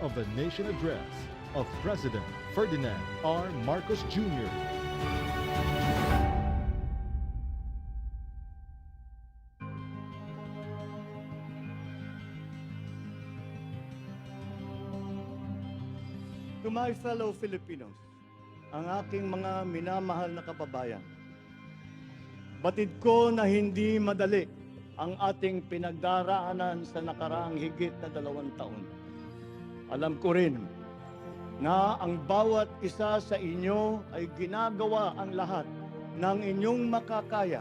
of the Nation Address of President Ferdinand R. Marcos Jr. To my fellow Filipinos, ang aking mga minamahal na kababayan, batid ko na hindi madali ang ating pinagdaraanan sa nakaraang higit na 2 taon. Alam ko rin na ang bawat isa sa inyo ay ginagawa ang lahat ng inyong makakaya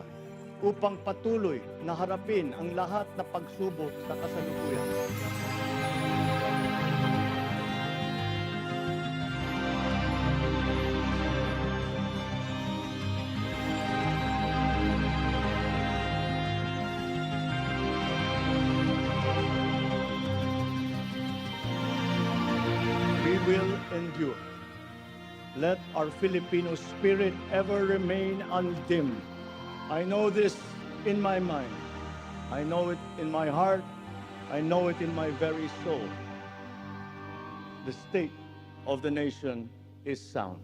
upang patuloy na harapin ang lahat na pagsubok sa kasalukuyan. Will endure. Let our Filipino spirit ever remain undimmed. I know this in my mind. I know it in my heart. I know it in my very soul. The state of the nation is sound.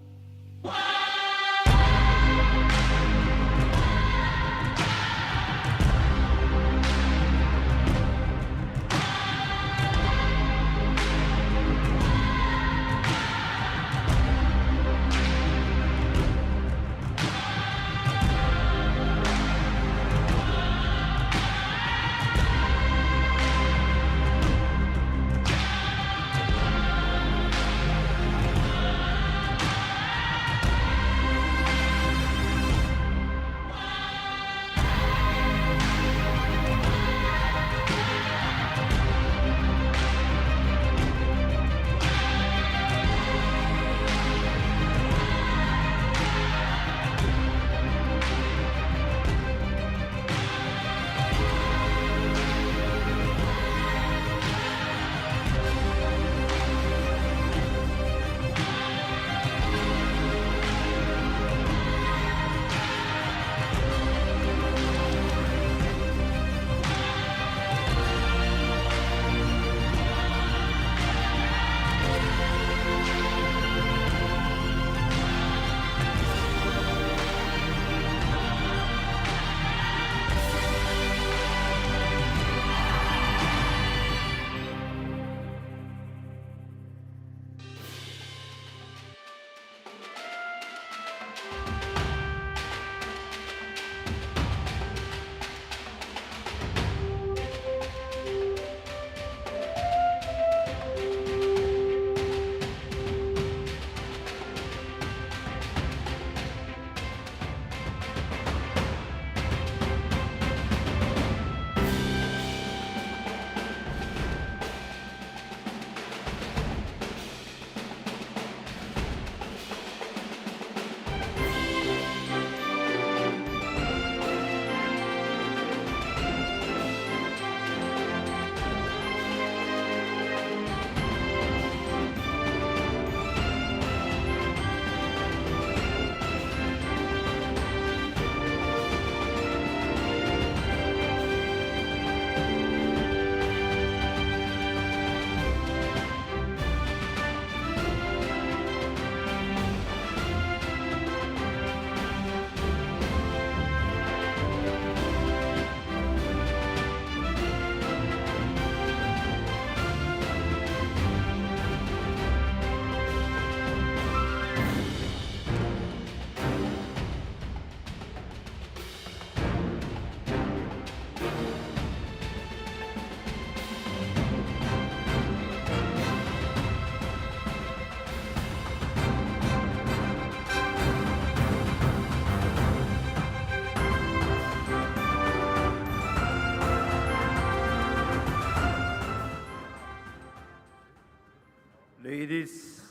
Ladies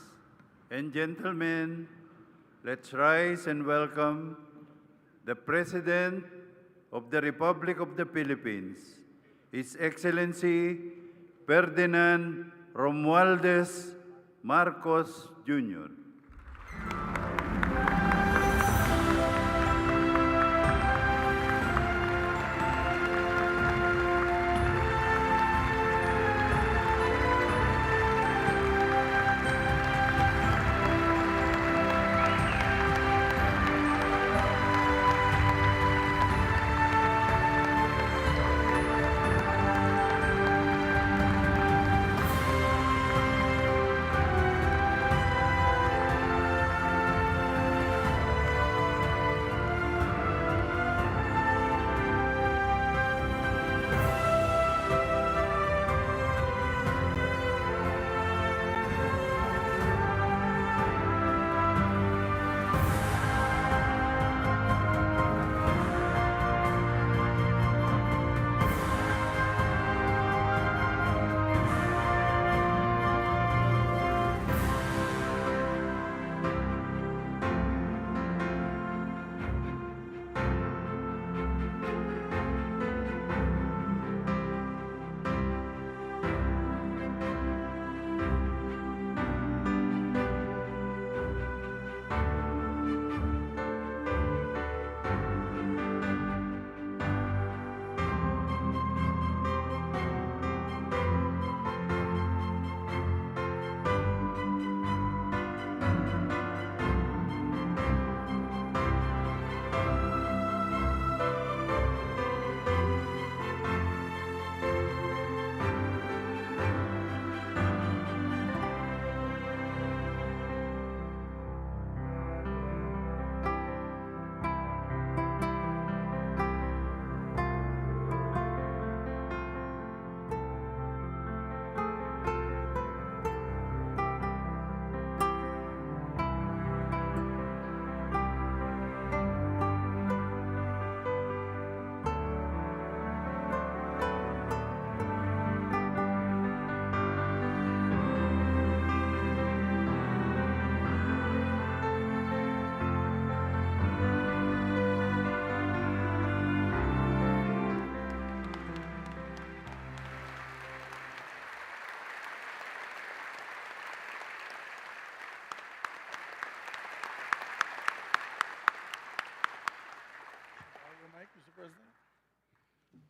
and gentlemen, let's rise and welcome the President of the Republic of the Philippines, His Excellency Ferdinand Romualdez Marcos Jr.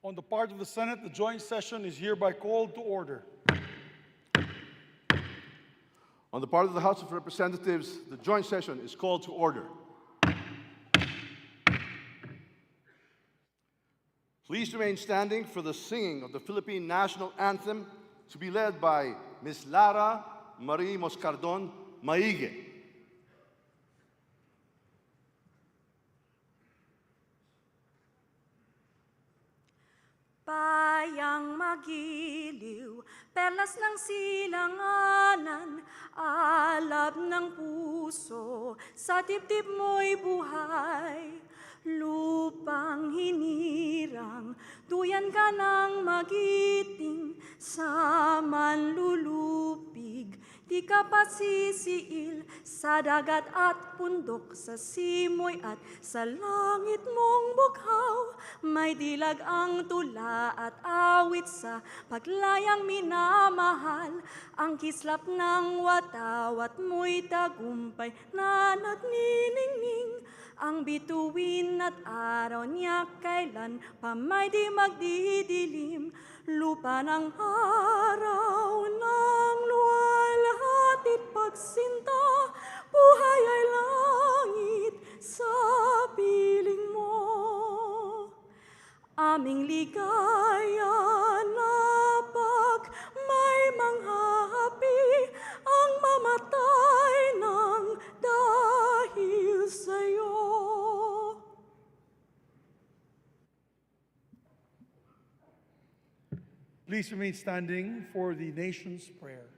On the part of the Senate, the joint session is hereby called to order. On the part of the House of Representatives, the joint session is called to order. Please remain standing for the singing of the Philippine National Anthem to be led by Ms. Lara Marie Moscardon Maige. Bayang magiliw, perlas ng silanganan, alab ng puso, sa dibdib mo'y buhay. Lupang hinirang, duyan ka ng magiting, sa manlulupig, di ka pasisiil, sa dagat at bundok, sa simoy at sa langit mong bughaw. May dilag ang tula at awit sa paglayang minamahal, ang kislap ng watawat mo'y tagumpay na nagniningning. Ang bituin at araw niya kailan pa may di magdidilim. Lupa ng araw ng luwalhatit pagsinta, buhay ay langit sa piling mo. Aming ligaya na pag may manghahapi, ang mamatay ng dahil sa'yo. Please remain standing for the nation's prayer.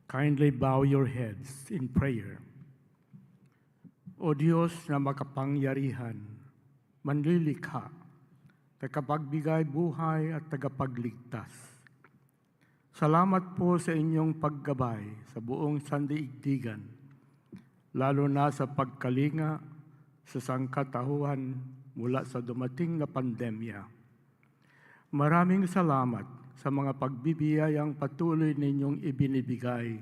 Kindly bow your heads in prayer. O Diyos na makapangyarihan, manlilikha, tagapagbigay buhay at tagapagligtas. Salamat po sa inyong paggabay sa buong sandaigdigan, lalo na sa pagkalinga sa sangkatauhan mula sa dumating na pandemya. Maraming salamat sa mga pagbibiyayang patuloy ninyong ibinibigay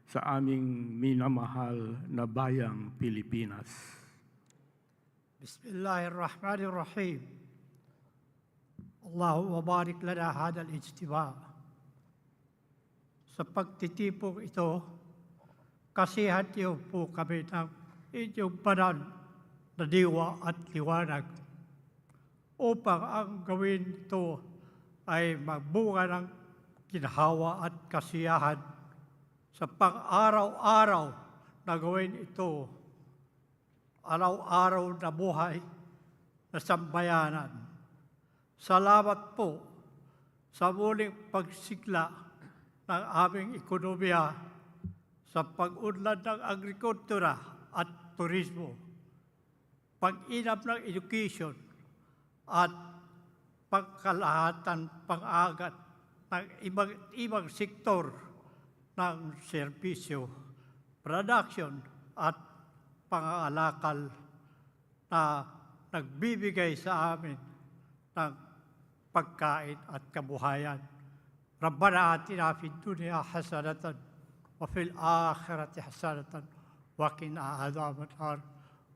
sa aming minamahal na bayang Pilipinas. Bismillahirrahmanirrahim. Allahumma barik lana hada al-ijtima. Sa pagtitipong ito, kasihan niyo po kami ng inyong banal na diwa at liwanag upang ang gawin ito ay magbunga ng ginhawa at kasiyahan sa pang-araw-araw na gawin ito, araw-araw na buhay na sambayanan. Salamat po sa muling pagsigla ng aming ekonomiya sa pag-unlad ng agrikultura at turismo, pag-inam ng education at pangkalahatan pang-agat ng ibang sektor ng serbisyo, production at pang-aalakal na nagbibigay sa amin ng pagkain at kabuhayan. Rabbana atina fid dunya hasanatan wa fil akhirati hasanatan wa qina adhaban nar.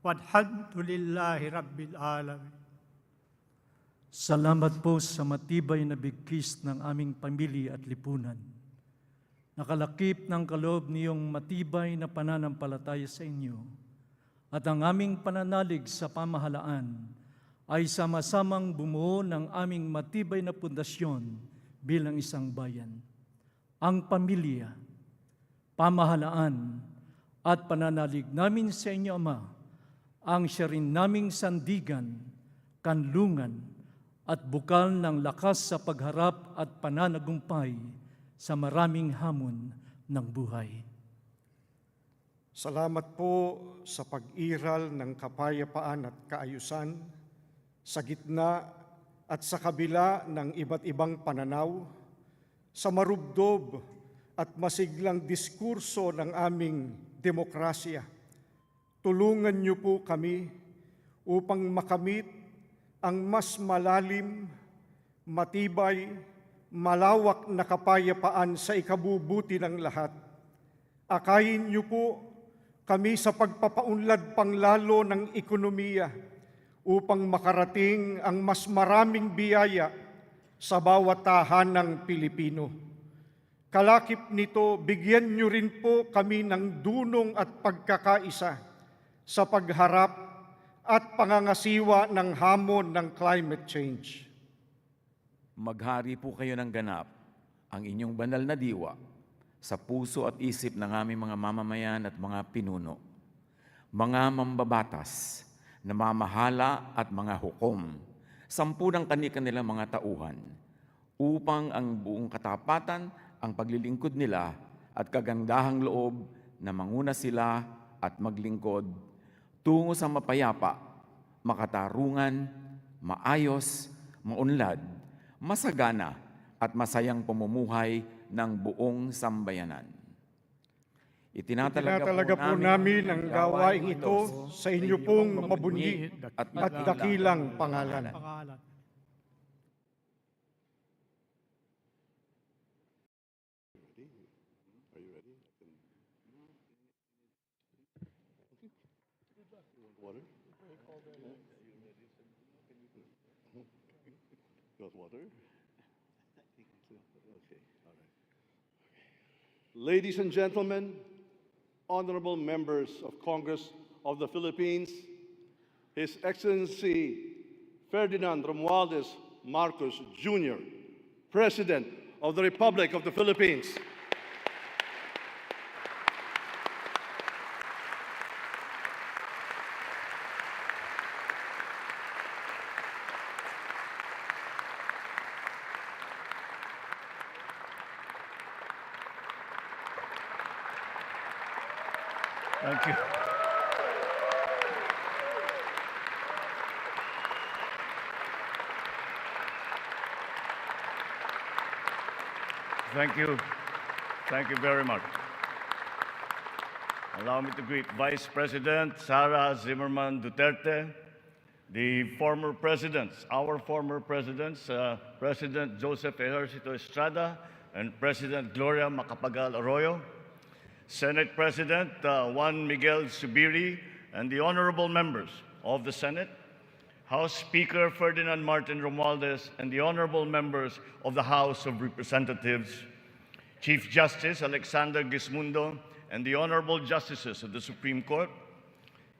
Walhamdulillahi rabbil alamin. Salamat po sa matibay na bigkis ng aming pamilya at lipunan. Nakalakip ng kaloob niyong matibay na pananampalataya sa inyo at ang aming pananalig sa pamahalaan ay sama-samang bumuo ng aming matibay na pundasyon bilang isang bayan. Ang pamilya, pamahalaan at pananalig namin sa inyo, Ama, ang siya rin naming sandigan, kanlungan, at bukal ng lakas sa pagharap at pananagumpay sa maraming hamon ng buhay. Salamat po sa pag-iral ng kapayapaan at kaayusan sa gitna at sa kabila ng iba't ibang pananaw, sa marubdob at masiglang diskurso ng aming demokrasya. Tulungan niyo po kami upang makamit ang mas malalim, matibay, malawak na kapayapaan sa ikabubuti ng lahat. Akayin niyo po kami sa pagpapaunlad panglalo ng ekonomiya upang makarating ang mas maraming biyaya sa bawat tahanang Pilipino. Kalakip nito, bigyan niyo rin po kami ng dunong at pagkakaisa sa pagharap at pangangasiwa ng hamon ng climate change. Maghari po kayo ng ganap ang inyong banal na diwa sa puso at isip ng aming mga mamamayan at mga pinuno, mga mambabatas, na mamahala at mga hukom, sampu ng kanilang mga tauhan, upang ang buong katapatan, ang paglilingkod nila at kagandahang loob na manguna sila at maglingkod tungo sa mapayapa, makatarungan, maayos, maunlad, masagana at masayang pamumuhay ng buong sambayanan. Itinatalaga po namin ang gawain ito sa inyo pong mabunyi at dakilang pangalan. Ladies and gentlemen, honorable members of Congress of the Philippines, His Excellency Ferdinand Romualdez Marcos Jr., President of the Republic of the Philippines. Thank you. Thank you. Thank you very much. Allow me to greet Vice President Sara Zimmerman Duterte, the former presidents, our former presidents, President Joseph Ejercito Estrada and President Gloria Macapagal Arroyo, Senate President Juan Miguel Zubiri, and the honorable members of the Senate, House Speaker Ferdinand Martin Romualdez, and the honorable members of the House of Representatives, Chief Justice Alexander Gismundo, and the honorable justices of the Supreme Court,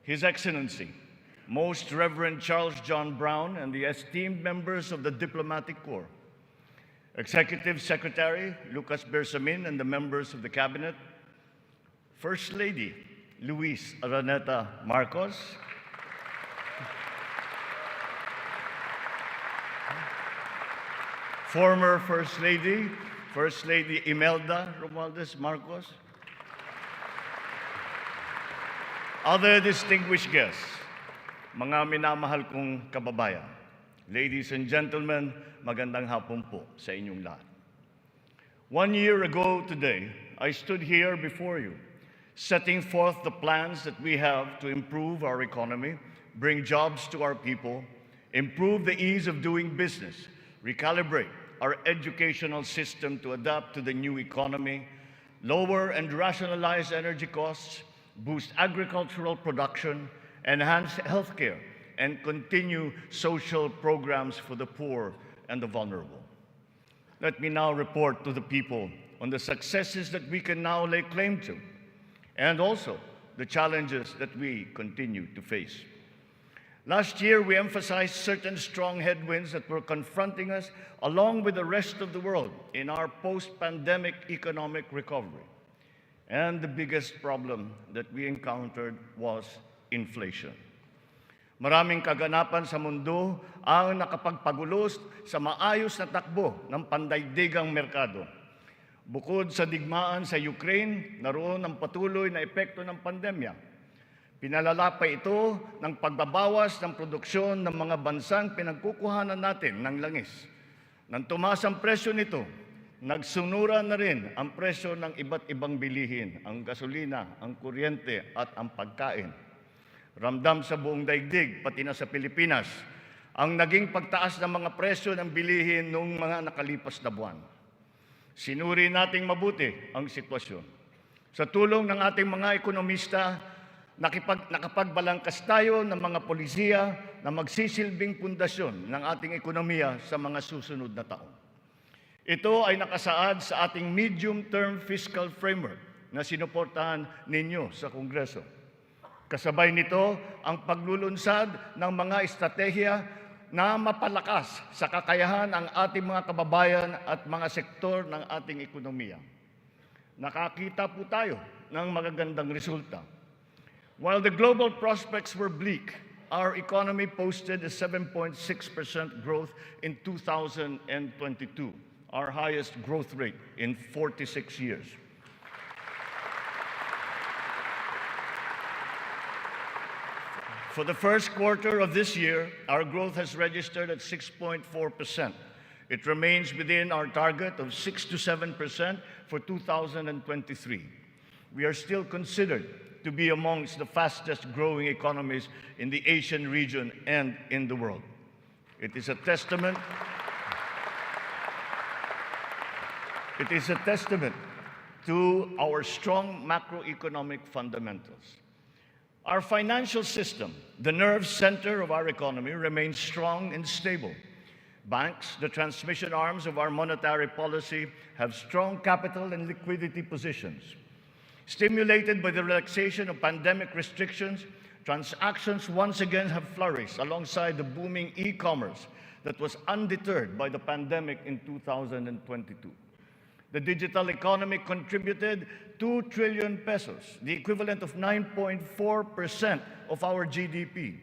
His Excellency, Most Reverend Charles John Brown, and the esteemed members of the Diplomatic Corps, Executive Secretary Lucas Bersamin and the members of the Cabinet, First Lady Luis Araneta Marcos, former First Lady Imelda Romualdez Marcos, other distinguished guests, mga minamahal kong kababayan, ladies and gentlemen, magandang hapon po sa inyong lahat. 1 year ago today, I stood here before you, setting forth the plans that we have to improve our economy, bring jobs to our people, improve the ease of doing business, recalibrate our educational system to adapt to the new economy, lower and rationalize energy costs, boost agricultural production, enhance healthcare, and continue social programs for the poor and the vulnerable. Let me now report to the people on the successes that we can now lay claim to, and also the challenges that we continue to face. Last year, we emphasized certain strong headwinds that were confronting us along with the rest of the world in our post-pandemic economic recovery. And the biggest problem that we encountered was inflation. Maraming kaganapan sa mundo ang nakapagpagulos sa maayos na takbo ng pandaigdigang merkado. Bukod sa digmaan sa Ukraine, naroon ang patuloy na epekto ng pandemya. Pinalala pa ito ng pagbabawas ng produksyon ng mga bansang pinagkukuhanan natin ng langis. Nang tumaas ang presyo nito, nagsunura na rin ang presyo ng iba't ibang bilihin, ang gasolina, ang kuryente at ang pagkain. Ramdam sa buong daigdig, pati na sa Pilipinas, ang naging pagtaas ng mga presyo ng bilihin noong mga nakalipas na buwan. Sinuri nating mabuti ang sitwasyon. Sa tulong ng ating mga ekonomista, nakapagbalangkas tayo ng mga polisiya na magsisilbing pundasyon ng ating ekonomiya sa mga susunod na taon. Ito ay nakasaad sa ating medium-term fiscal framework na sinuportahan ninyo sa Kongreso. Kasabay nito ang paglulunsad ng mga estratehiya na mapalakas sa kakayahan ang ating mga kababayan at mga sektor ng ating ekonomiya. Nakakita po tayo ng magagandang resulta. While the global prospects were bleak, our economy posted a 7.6% growth in 2022, our highest growth rate in 46 years. For the first quarter of this year, our growth has registered at 6.4%. It remains within our target of 6 to 7% for 2023. We are still considered to be amongst the fastest growing economies in the Asian region and in the world. It is a testament to our strong macroeconomic fundamentals. Our financial system, the nerve center of our economy, remains strong and stable. Banks, the transmission arms of our monetary policy, have strong capital and liquidity positions. Stimulated by the relaxation of pandemic restrictions, transactions once again have flourished alongside the booming e-commerce that was undeterred by the pandemic in 2022. The digital economy contributed 2 trillion pesos, the equivalent of 9.4% of our GDP.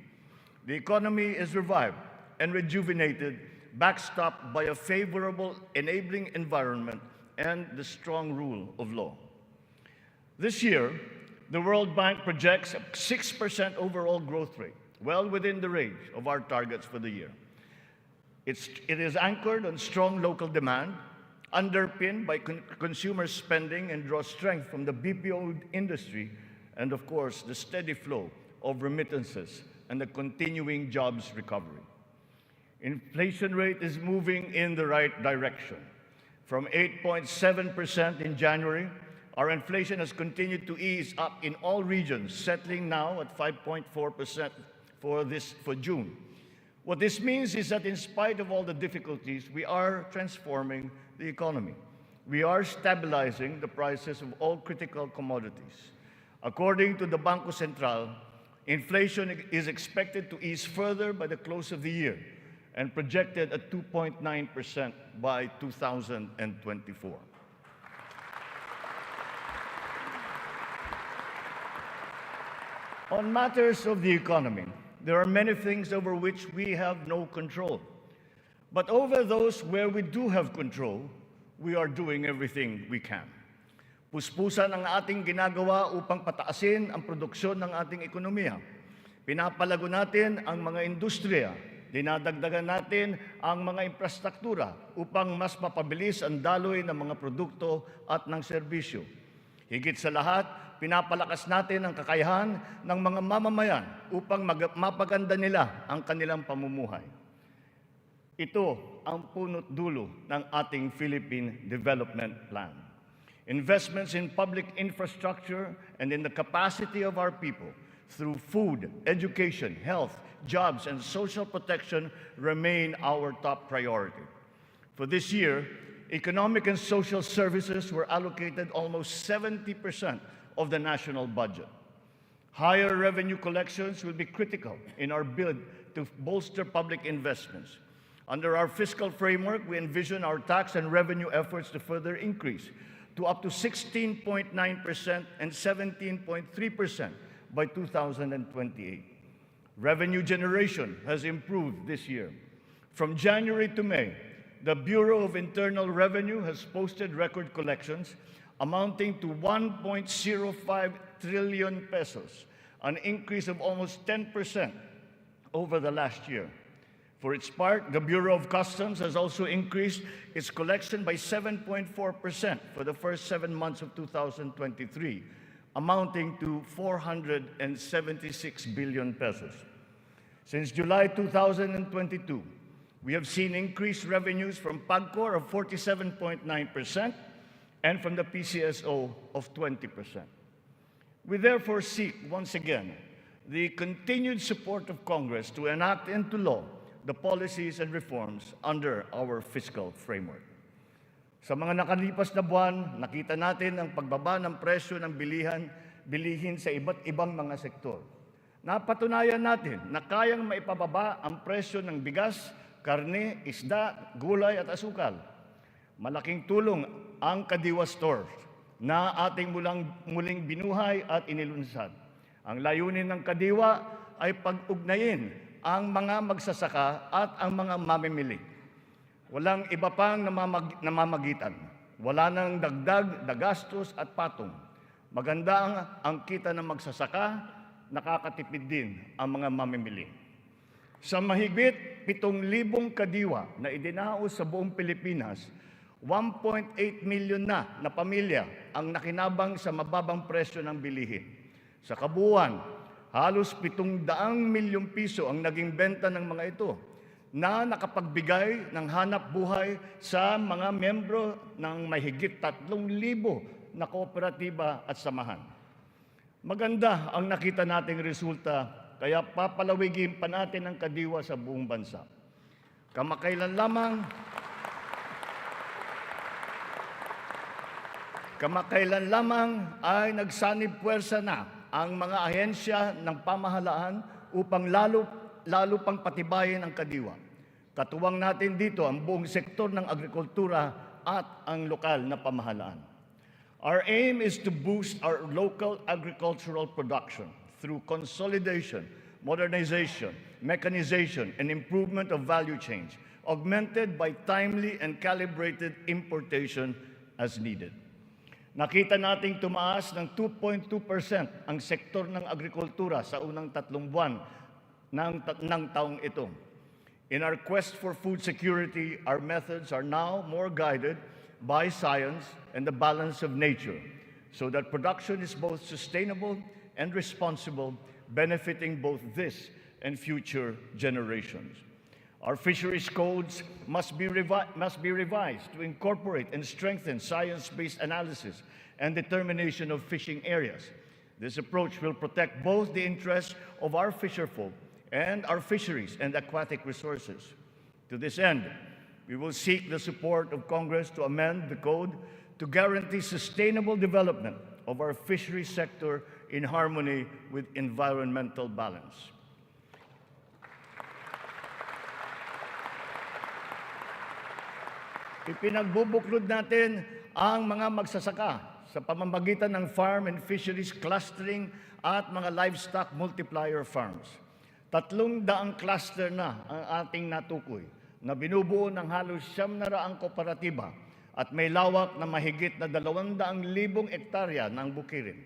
The economy is revived and rejuvenated, backstopped by a favorable enabling environment and the strong rule of law. This year, the World Bank projects a 6% overall growth rate, well within the range of our targets for the year. It is anchored on strong local demand, underpinned by consumer spending, and draws strength from the BPO industry and, of course, the steady flow of remittances and the continuing jobs recovery. Inflation rate is moving in the right direction. From 8.7% in January, our inflation has continued to ease up in all regions, settling now at 5.4% for June. What this means is that in spite of all the difficulties, we are transforming the economy. We are stabilizing the prices of all critical commodities. According to the Bangko Sentral, inflation is expected to ease further by the close of the year and projected at 2.9% by 2024. On matters of the economy, there are many things over which we have no control. But over those where we do have control, we are doing everything we can. Puspusan ang ating ginagawa upang pataasin ang produksyon ng ating ekonomiya. Pinapalago natin ang mga industriya. Dinadagdagan natin ang mga infrastruktura upang mas mapabilis ang daloy ng mga produkto at ng serbisyo. Higit sa lahat, pinapalakas natin ang kakayahan ng mga mamamayan upang mapaganda nila ang kanilang pamumuhay. Ito ang punot dulo ng ating Philippine Development Plan. Investments in public infrastructure and in the capacity of our people through food, education, health, jobs, and social protection remain our top priority. For this year, economic and social services were allocated almost 70% of the national budget. Higher revenue collections will be critical in our bid to bolster public investments. Under our fiscal framework, we envision our tax and revenue efforts to further increase to up to 16.9% and 17.3% by 2028. Revenue generation has improved this year. From January to May, the Bureau of Internal Revenue has posted record collections amounting to 1.05 trillion pesos, an increase of almost 10% over the last year. For its part, the Bureau of Customs has also increased its collection by 7.4% for the first 7 months of 2023, amounting to 476 billion pesos. Since July 2022, we have seen increased revenues from PAGCOR of 47.9% and from the PCSO of 20%. We therefore seek once again the continued support of Congress to enact into law the policies and reforms under our fiscal framework. Sa mga nakalipas na buwan, nakita natin ang pagbaba ng presyo ng bilihin sa iba't ibang mga sektor. Napatunayan natin na kayang maipababa ang presyo ng bigas, karne, isda, gulay at asukal. Malaking tulong ang Kadiwa Store na ating muling binuhay at inilunsad. Ang layunin ng Kadiwa ay pag-ugnayin ang mga magsasaka at ang mga mamimili. Walang iba pang namamagitan. Wala nang dagdag na gastos at patong. Maganda ang kita ng magsasaka, nakakatipid din ang mga mamimili. Sa mahigit 7,000 kadiwa na idinaos sa buong Pilipinas, 1.8 million na pamilya ang nakinabang sa mababang presyo ng bilihin. Sa kabuuan, halos 700 milyong piso ang naging benta ng mga ito na nakapagbigay ng hanap buhay sa mga membro ng mahigit 3,000 na kooperatiba at samahan. Maganda ang nakita nating resulta, kaya papalawigin pa natin ang Kadiwa sa buong bansa. Kamakailan lamang ay nagsanib puwersa na ang mga ahensya ng pamahalaan upang lalo pang patibayin ang Kadiwa. Katuwang natin dito ang buong sektor ng agrikultura at ang lokal na pamahalaan. Our aim is to boost our local agricultural production through consolidation, modernization, mechanization, and improvement of value chains, augmented by timely and calibrated importation as needed. Nakita nating tumaas ng 2.2% ang sektor ng agrikultura sa unang 3 buwan ng taong ito. In our quest for food security, our methods are now more guided by science and the balance of nature, so that production is both sustainable and responsible, benefiting both this and future generations. Our fisheries codes must be revised to incorporate and strengthen science-based analysis and determination of fishing areas. This approach will protect both the interests of our fisherfolk and our fisheries and aquatic resources. To this end, we will seek the support of Congress to amend the code to guarantee sustainable development of our fisheries sector in harmony with environmental balance. Ipinagbubuklod natin ang mga magsasaka sa pamamagitan ng farm and fisheries clustering at mga livestock multiplier farms. 300 cluster na ang ating natukoy na binubuo ng halos 700 kooperatiba at may lawak na mahigit na 200,000 hektarya ng bukirin.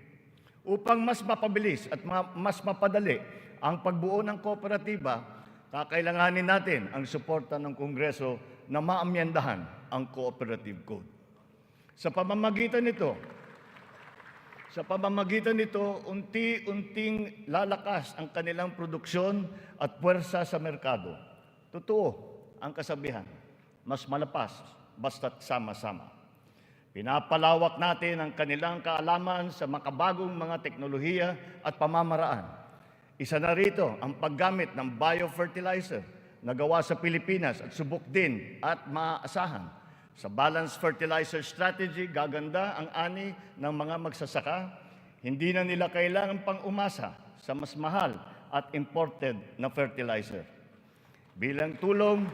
Upang mas mapabilis at mas mapadali ang pagbuo ng kooperatiba, kakailanganin natin ang suporta ng Kongreso na maamyendahan ang Cooperative Code. Sa pamamagitan nito, unti-unting lalakas ang kanilang produksyon at puwersa sa merkado. Totoo ang kasabihan, mas malapas basta't sama-sama. Pinapalawak natin ang kanilang kaalaman sa makabagong mga teknolohiya at pamamaraan. Isa na rito ang paggamit ng biofertilizer na gawa sa Pilipinas at subok din at maaasahan. Sa balanced fertilizer strategy, gaganda ang ani ng mga magsasaka. Hindi na nila kailangan pang umasa sa mas mahal at imported na fertilizer. Bilang tulong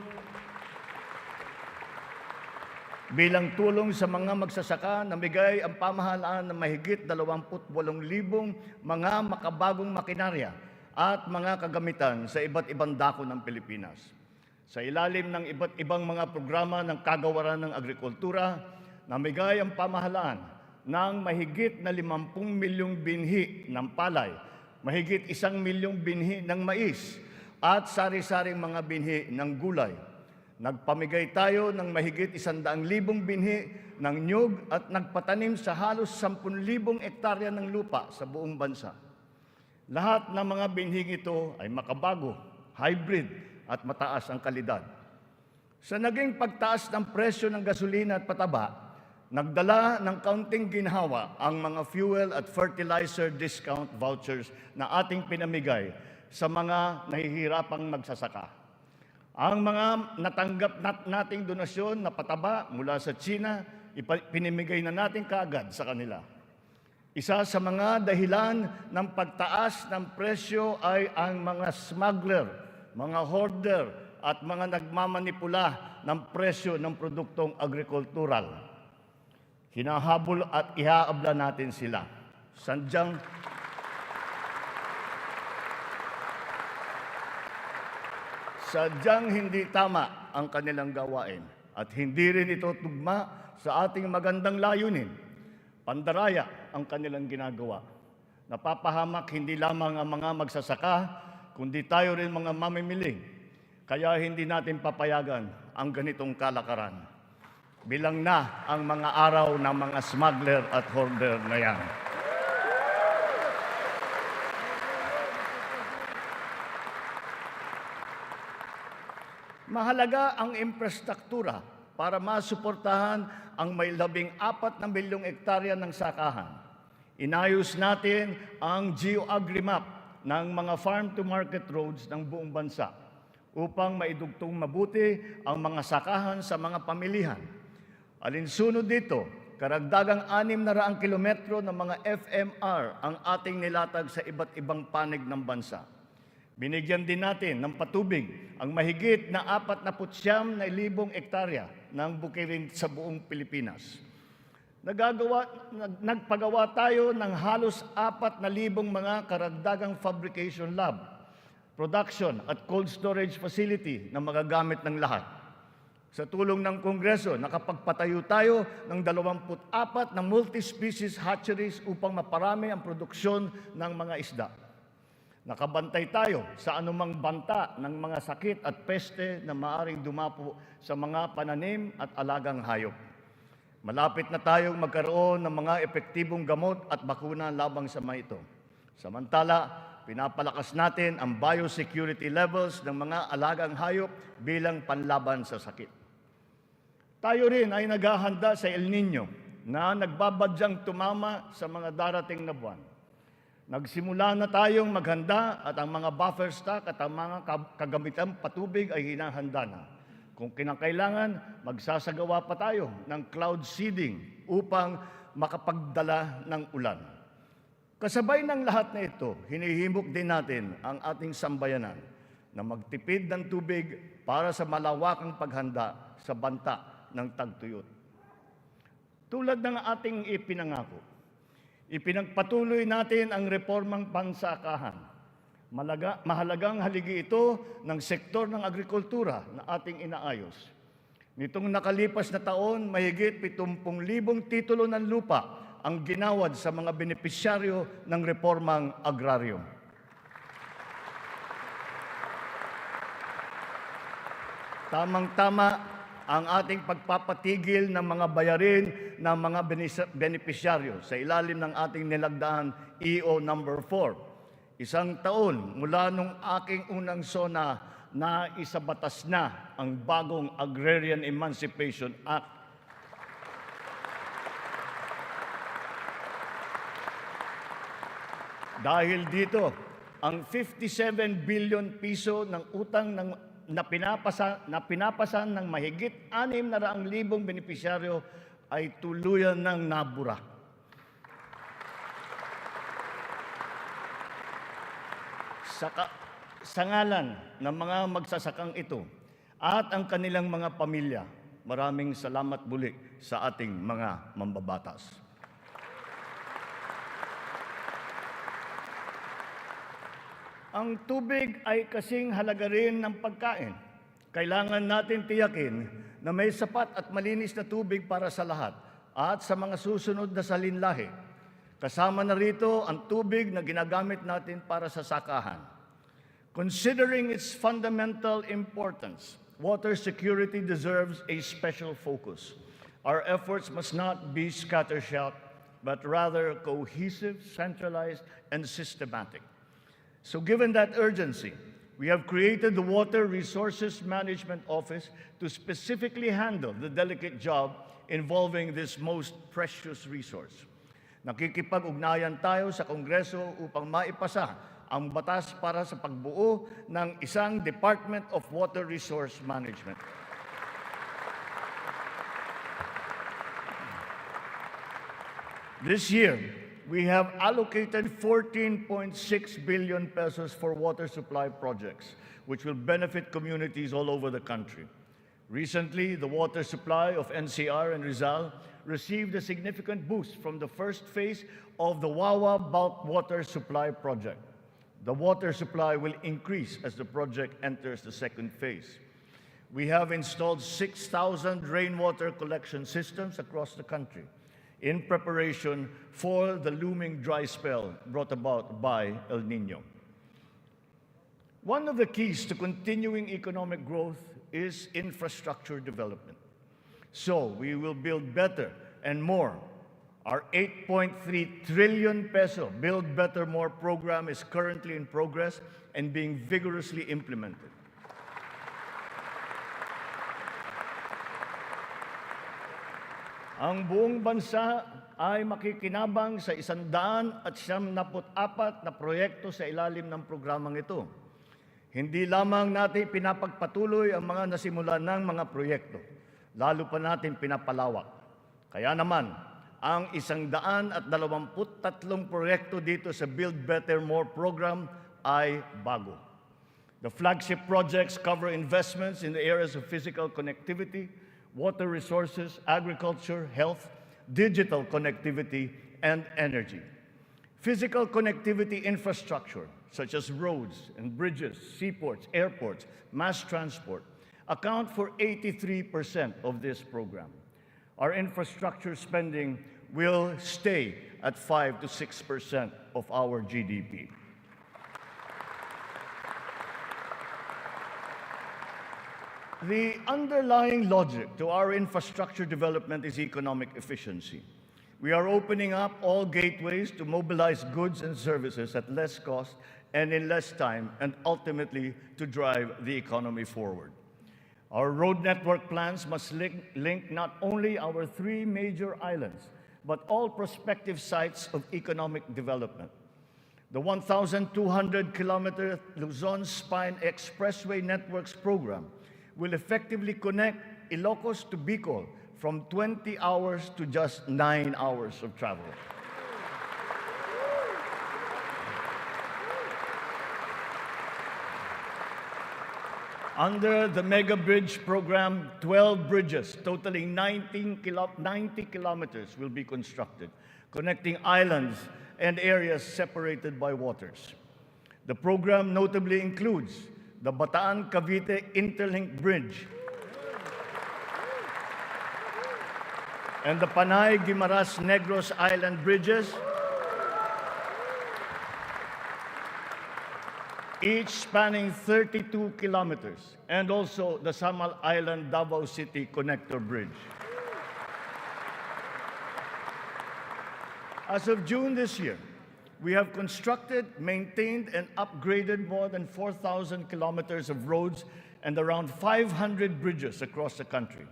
sa mga magsasaka, namigay ang pamahalaan ng mahigit 28,000 mga makabagong makinarya at mga kagamitan sa iba't ibang dako ng Pilipinas. Sa ilalim ng iba't ibang mga programa ng kagawaran ng agrikultura, namigay ang pamahalaan ng mahigit na 50 milyong binhi ng palay, mahigit 1 milyong binhi ng mais, at sari-saring mga binhi ng gulay. Nagpamigay tayo ng mahigit 100,000 binhi ng nyug at nagpatanim sa halos 10,000 hektarya ng lupa sa buong bansa. Lahat ng mga binhing ito ay makabago, hybrid at mataas ang kalidad. Sa naging pagtaas ng presyo ng gasolina at pataba, Nagdala ng kaunting ginhawa ang mga fuel at fertilizer discount vouchers na ating pinamigay sa mga nahihirapang magsasaka. Ang mga natanggap nating donasyon na pataba mula sa China, pinimigay na natin kaagad sa kanila. Isa sa mga dahilan ng pagtaas ng presyo ay ang mga smuggler, mga hoarder at mga nagmamanipula ng presyo ng produktong agrikultural. Hinahabol at ihaabla natin sila. Sadyang hindi tama ang kanilang gawain at hindi rin ito tugma sa ating magandang layunin. Pandaraya ang kanilang ginagawa. Napapahamak hindi lamang ang mga magsasaka, kundi tayo rin mga mamimili. Kaya hindi natin papayagan ang ganitong kalakaran. Bilang na ang mga araw ng mga smuggler at hoarder na yan. Mahalaga ang infrastruktura para masuportahan ang may 14 na milyong hektarya ng sakahan. Inayos natin ang geo-agri-map ng mga farm-to-market roads ng buong bansa upang maidugtong mabuti ang mga sakahan sa mga pamilihan. Alinsunod dito, karagdagang 600 kilometro ng mga FMR ang ating nilatag sa iba't ibang panig ng bansa. Binigyan din natin ng patubig ang mahigit na 49,000 hektarya ng bukirin sa buong Pilipinas. Nagpagawa tayo ng halos 4,000 mga karagdagang fabrication lab, production at cold storage facility na magagamit ng lahat. Sa tulong ng Kongreso, nakapagpatayo tayo ng 24 na multi-species hatcheries upang maparami ang produksyon ng mga isda. Nakabantay tayo sa anumang banta ng mga sakit at peste na maaring dumapo sa mga pananim at alagang hayop. Malapit na tayong magkaroon ng mga epektibong gamot at bakuna labang sa mga ito. Samantala, pinapalakas natin ang biosecurity levels ng mga alagang hayop bilang panlaban sa sakit. Tayo rin ay naghahanda sa El Niño na nagbabadyang tumama sa mga darating na buwan. Nagsimula na tayong maghanda at ang mga buffer stock at ang mga kagamitang patubig ay hinahanda na. Kung kinakailangan, magsasagawa pa tayo ng cloud seeding upang makapagdala ng ulan. Kasabay ng lahat na ito, hinihimok din natin ang ating sambayanan na magtipid ng tubig para sa malawakang paghanda sa banta ng tagtuyot. Tulad ng ating ipinangako, ipinagpatuloy natin ang reformang pansakahan. Mahalagang haligi ito ng sektor ng agrikultura na ating inaayos. Nitong nakalipas na taon, mahigit 70,000 titulo ng lupa ang ginawad sa mga benepisyaryo ng reformang agraryo. Tamang-tama ang ating pagpapatigil ng mga bayarin ng mga benepisyaryo sa ilalim ng ating nilagdaan EO number 4. 1 taon mula nung aking unang SONA na isabatas na ang bagong Agrarian Emancipation Act. Dahil dito, ang 57 billion piso ng utang na pinapasan ng mahigit 600,000 benepisyaryo ay tuluyan ng nabura. Sa ngalan ng mga magsasakang ito at ang kanilang mga pamilya, maraming salamat muli sa ating mga mambabatas. Ang tubig ay kasing halaga rin ng pagkain. Kailangan natin tiyakin na may sapat at malinis na tubig para sa lahat at sa mga susunod na salinlahi. Kasama na rito ang tubig na ginagamit natin para sa sakahan. Considering its fundamental importance, water security deserves a special focus. Our efforts must not be scattershot, but rather cohesive, centralized, and systematic. So given that urgency, We have created the Water Resources Management Office to specifically handle the delicate job involving this most precious resource. Nakikipag-ugnayan tayo sa Kongreso upang maipasa ang batas para sa pagbuo ng isang Department of Water Resource Management. This year, we have allocated 14.6 billion pesos for water supply projects, which will benefit communities all over the country. Recently, the water supply of NCR and Rizal received a significant boost from the first phase of the Wawa Bulk Water Supply Project. The water supply will increase as the project enters the second phase. We have installed 6,000 rainwater collection systems across the country in preparation for the looming dry spell brought about by El Nino. One of the keys to continuing economic growth is infrastructure development. So we will build better and more. Our 8.3 trillion peso Build Better More program is currently in progress and being vigorously implemented. Ang buong bansa ay makikinabang sa 174 na proyekto sa ilalim ng programang ito. Hindi lamang natin pinapagpatuloy ang mga nasimulan ng mga proyekto, lalo pa natin pinapalawak. Kaya naman, ang 123 proyekto dito sa Build Better More program ay bago. The flagship projects cover investments in the areas of physical connectivity, water resources, agriculture, health, digital connectivity, and energy. Physical connectivity infrastructure, such as roads and bridges, seaports, airports, mass transport, account for 83% of this program. Our infrastructure spending will stay at 5 to 6% of our GDP. The underlying logic to our infrastructure development is economic efficiency. We are opening up all gateways to mobilize goods and services at less cost and in less time, and ultimately to drive the economy forward. Our road network plans must link not only our 3 major islands, but all prospective sites of economic development. The 1,200-kilometer Luzon Spine Expressway Networks program will effectively connect Ilocos to Bicol from 20 hours to just 9 hours of travel. Under the Mega Bridge program, 12 bridges totaling 90 kilometers will be constructed, connecting islands and areas separated by waters. The program notably includes the Bataan-Cavite Interlink Bridge and the Panay-Guimaras-Negros Island bridges, each spanning 32 kilometers, and also the Samal Island Davao City Connector Bridge. As of June this year, we have constructed, maintained, and upgraded more than 4,000 kilometers of roads and around 500 bridges across the country.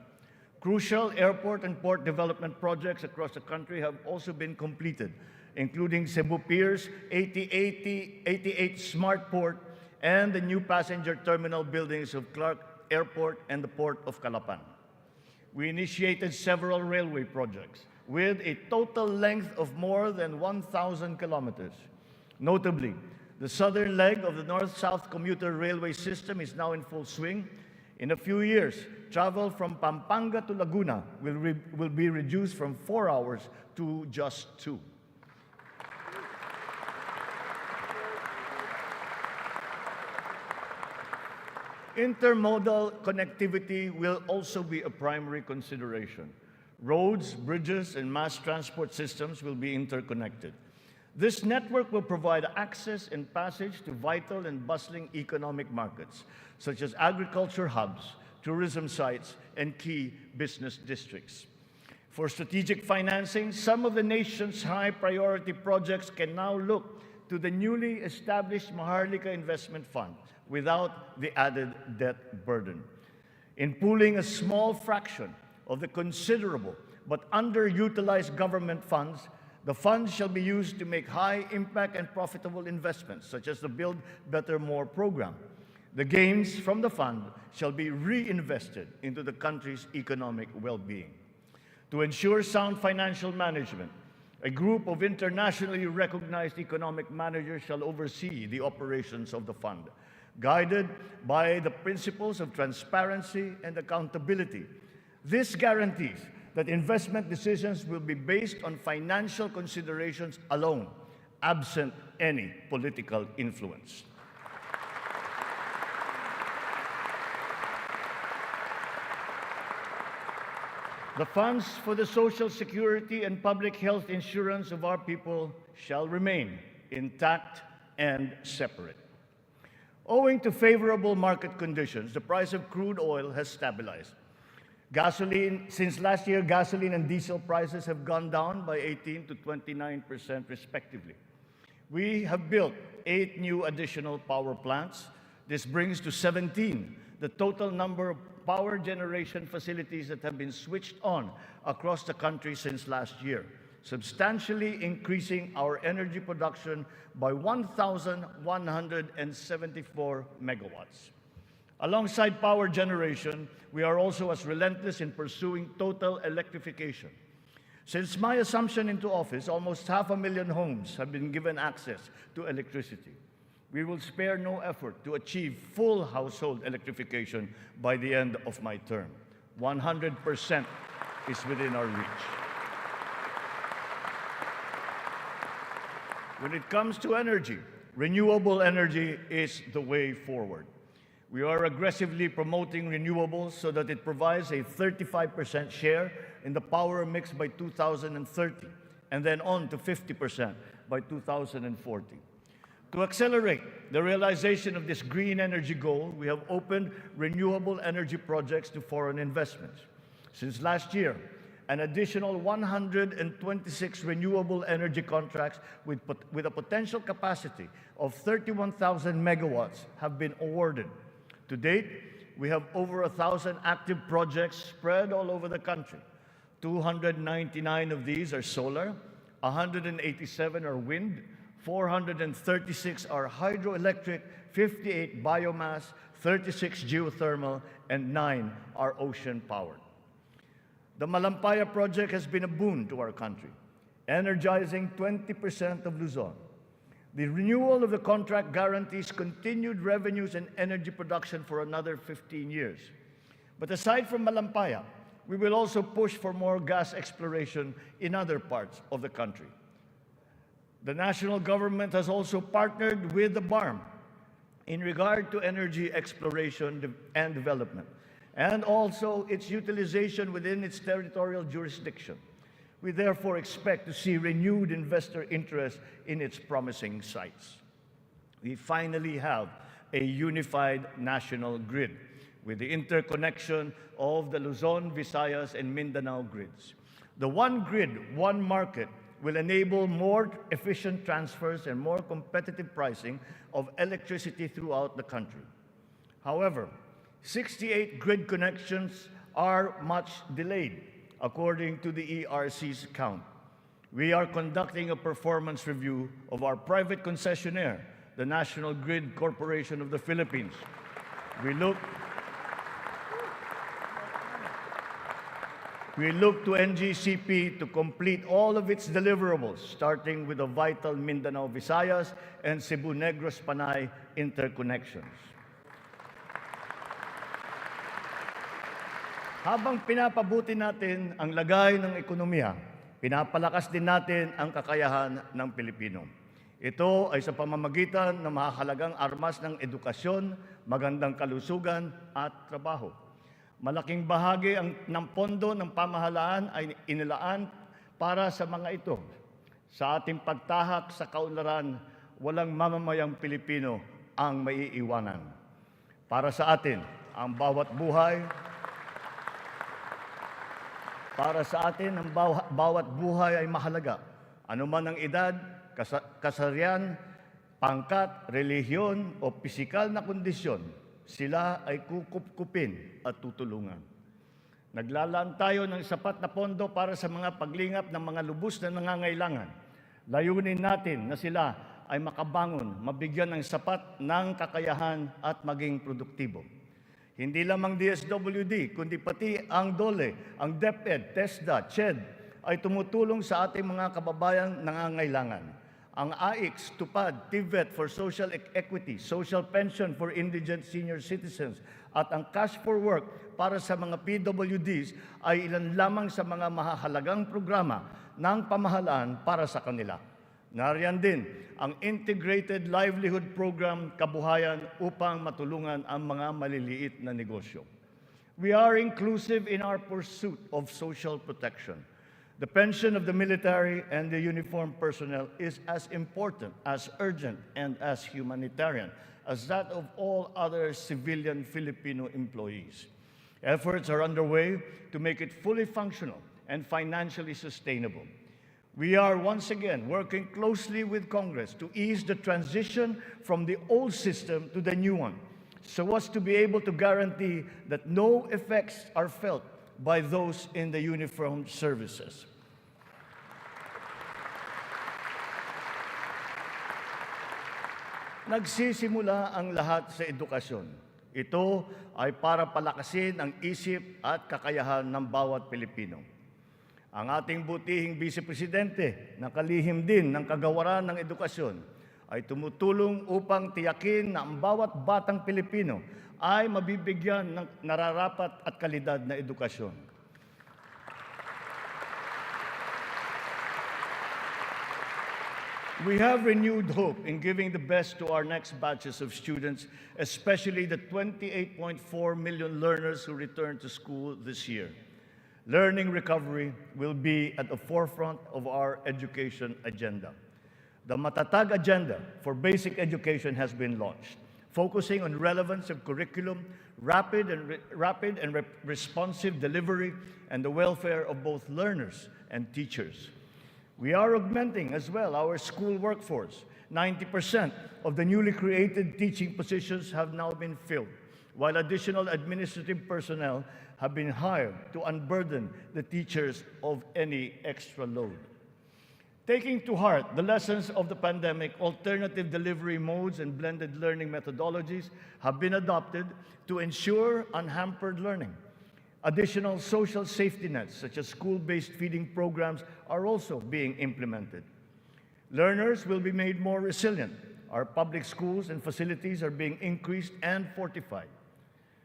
Crucial airport and port development projects across the country have also been completed, including Cebu Pier's 88 Smart Port and the new passenger terminal buildings of Clark Airport and the Port of Calapan. We initiated several railway projects with a total length of more than 1,000 kilometers. Notably, the southern leg of the North-South commuter railway system is now in full swing. In a few years, travel from Pampanga to Laguna will be reduced from 4 hours to just 2. Intermodal connectivity will also be a primary consideration. Roads, bridges, and mass transport systems will be interconnected. This network will provide access and passage to vital and bustling economic markets, such as agriculture hubs, tourism sites, and key business districts. For strategic financing, some of the nation's high-priority projects can now look to the newly established Maharlika Investment Fund without the added debt burden. In pooling a small fraction of the considerable but underutilized government funds, the funds shall be used to make high-impact and profitable investments, such as the Build Better More program. The gains from the fund shall be reinvested into the country's economic well-being. To ensure sound financial management, a group of internationally recognized economic managers shall oversee the operations of the fund, guided by the principles of transparency and accountability. This guarantees that investment decisions will be based on financial considerations alone, absent any political influence. The funds for the social security and public health insurance of our people shall remain intact and separate. Owing to favorable market conditions, the price of crude oil has stabilized. Since last year, gasoline and diesel prices have gone down by 18% to 29% respectively. We have built 8 new additional power plants. This brings to 17 the total number of power generation facilities that have been switched on across the country since last year, substantially increasing our energy production by 1,174 megawatts. Alongside power generation, we are also as relentless in pursuing total electrification. Since my assumption into office, almost 500,000 homes have been given access to electricity. We will spare no effort to achieve full household electrification by the end of my term. 100% is within our reach. When it comes to energy, renewable energy is the way forward. We are aggressively promoting renewables so that it provides a 35% share in the power mix by 2030, and then on to 50% by 2040. To accelerate the realization of this green energy goal, we have opened renewable energy projects to foreign investments. Since last year, an additional 126 renewable energy contracts with a potential capacity of 31,000 megawatts have been awarded. To date, we have over 1,000 active projects spread all over the country. 299 of these are solar, 187 are wind, 436 are hydroelectric, 58 biomass, 36 geothermal, and 9 are ocean-powered. The Malampaya project has been a boon to our country, energizing 20% of Luzon. The renewal of the contract guarantees continued revenues and energy production for another 15 years. But aside from Malampaya, we will also push for more gas exploration in other parts of the country. The national government has also partnered with the BARM in regard to energy exploration and development, and also its utilization within its territorial jurisdiction. We therefore expect to see renewed investor interest in its promising sites. We finally have a unified national grid with the interconnection of the Luzon, Visayas, and Mindanao grids. The one grid, one market will enable more efficient transfers and more competitive pricing of electricity throughout the country. However, 68 grid connections are much delayed, according to the ERC's count. We are conducting a performance review of our private concessionaire, the National Grid Corporation of the Philippines. We look to NGCP to complete all of its deliverables, starting with the vital Mindanao, Visayas, and Cebu Negros Panay interconnections. Habang pinapabuti natin ang lagay ng ekonomiya, pinapalakas din natin ang kakayahan ng Pilipino. Ito ay sa pamamagitan ng mahalagang armas ng edukasyon, magandang kalusugan at trabaho. Malaking bahagi ng pondo ng pamahalaan ay inilaan para sa mga ito. Sa ating pagtahak sa kaunlaran, walang mamamayang Pilipino ang maiiwanan. Para sa atin, ang bawat buhay ay mahalaga. Ano man ang edad, kasarian, pangkat, relihiyon o pisikal na kondisyon, sila ay kukupkupin at tutulungan. Naglalaan tayo ng sapat na pondo para sa mga paglingap ng mga lubos na nangangailangan. Layunin natin na sila ay makabangon, mabigyan ng sapat ng kakayahan at maging produktibo. Hindi lamang DSWD, kundi pati ang DOLE, ang DepEd, TESDA, CHED ay tumutulong sa ating mga kababayang nangangailangan. Ang AIX, TUPAD, TVET for Social Equity, Social Pension for Indigent Senior Citizens, at ang Cash for Work para sa mga PWDs ay ilan lamang sa mga mahahalagang programa ng pamahalaan para sa kanila. Nariyan din ang Integrated Livelihood Program Kabuhayan upang matulungan ang mga maliliit na negosyo. We are inclusive in our pursuit of social protection. The pension of the military and the uniformed personnel is as important, as urgent, and as humanitarian as that of all other civilian Filipino employees. Efforts are underway to make it fully functional and financially sustainable. We are once again working closely with Congress to ease the transition from the old system to the new one, so as to be able to guarantee that no effects are felt by those in the uniformed services. Nagsisimula ang lahat sa edukasyon. Ito ay para palakasin ang isip at kakayahan ng bawat Pilipino. Ang ating butihing Vice Presidente, na kalihim din ng kagawaran ng edukasyon, ay tumutulong upang tiyakin na ang bawat batang Pilipino ay mabibigyan ng nararapat at kalidad na edukasyon. We have renewed hope in giving the best to our next batches of students, especially the 28.4 million learners who return to school this year. Learning recovery will be at the forefront of our education agenda. The Matatag Agenda for Basic Education has been launched, focusing on relevance of curriculum, rapid and responsive delivery, and the welfare of both learners and teachers. We are augmenting as well our school workforce. 90% of the newly created teaching positions have now been filled, while additional administrative personnel have been hired to unburden the teachers of any extra load. Taking to heart the lessons of the pandemic, alternative delivery modes and blended learning methodologies have been adopted to ensure unhampered learning. Additional social safety nets, such as school-based feeding programs, are also being implemented. Learners will be made more resilient. Our public schools and facilities are being increased and fortified.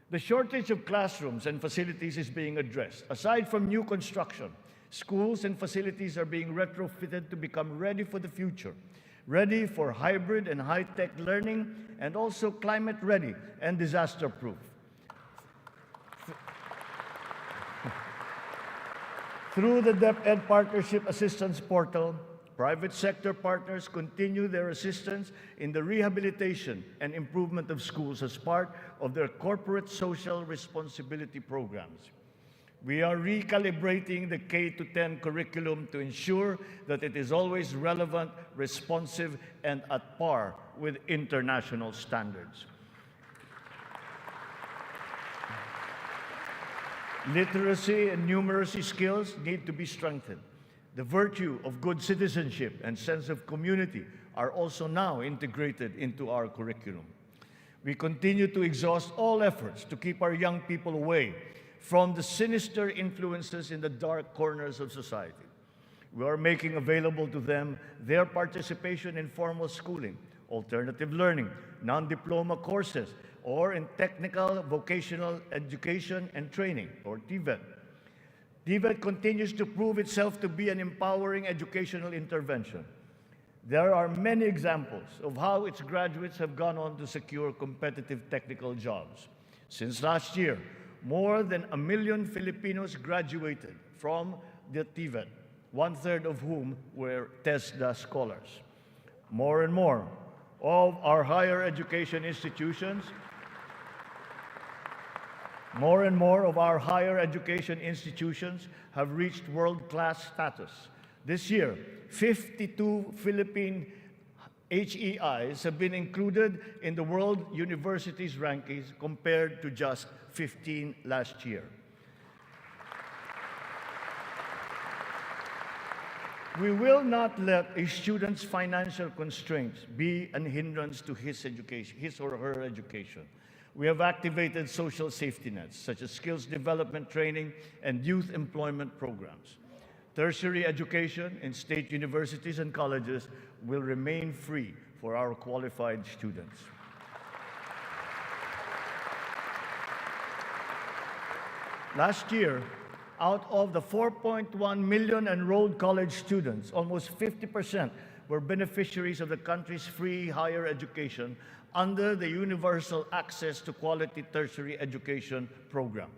The shortage of classrooms and facilities is being addressed. Aside from new construction, schools and facilities are being retrofitted to become ready for the future, ready for hybrid and high-tech learning, and also climate-ready and disaster-proof. Through the DepEd Partnership Assistance Portal, private sector partners continue their assistance in the rehabilitation and improvement of schools as part of their corporate social responsibility programs. We are recalibrating the K-10 curriculum to ensure that it is always relevant, responsive, and at par with international standards. Literacy and numeracy skills need to be strengthened. The virtue of good citizenship and sense of community are also now integrated into our curriculum. We continue to exhaust all efforts to keep our young people away from the sinister influences in the dark corners of society. We are making available to them their participation in formal schooling, alternative learning, non-diploma courses, or in technical vocational education and training, or TVET. TVET continues to prove itself to be an empowering educational intervention. There are many examples of how its graduates have gone on to secure competitive technical jobs. Since last year, more than 1 million Filipinos graduated from the TVET, 1/3 of whom were TESDA scholars. More and more of our higher education institutions have reached world-class status. This year, 52 Philippine HEIs have been included in the World Universities rankings compared to just 15 last year. We will not let a student's financial constraints be an hindrance to his or her education. We have activated social safety nets, such as skills development training and youth employment programs. Tertiary education in state universities and colleges will remain free for our qualified students. Last year, out of the 4.1 million enrolled college students, almost 50% were beneficiaries of the country's free higher education under the Universal Access to Quality Tertiary Education program.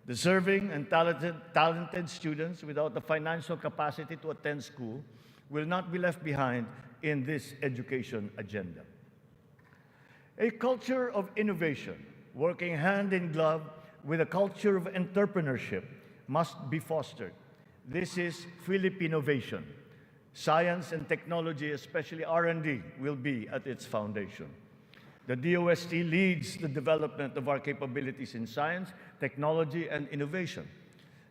Deserving and talented students without the financial capacity to attend school will not be left behind in this education agenda. A culture of innovation, working hand in glove with a culture of entrepreneurship, must be fostered. This is Philippinovation. Science and technology, especially R&D, will be at its foundation. The DOST leads the development of our capabilities in science, technology, and innovation.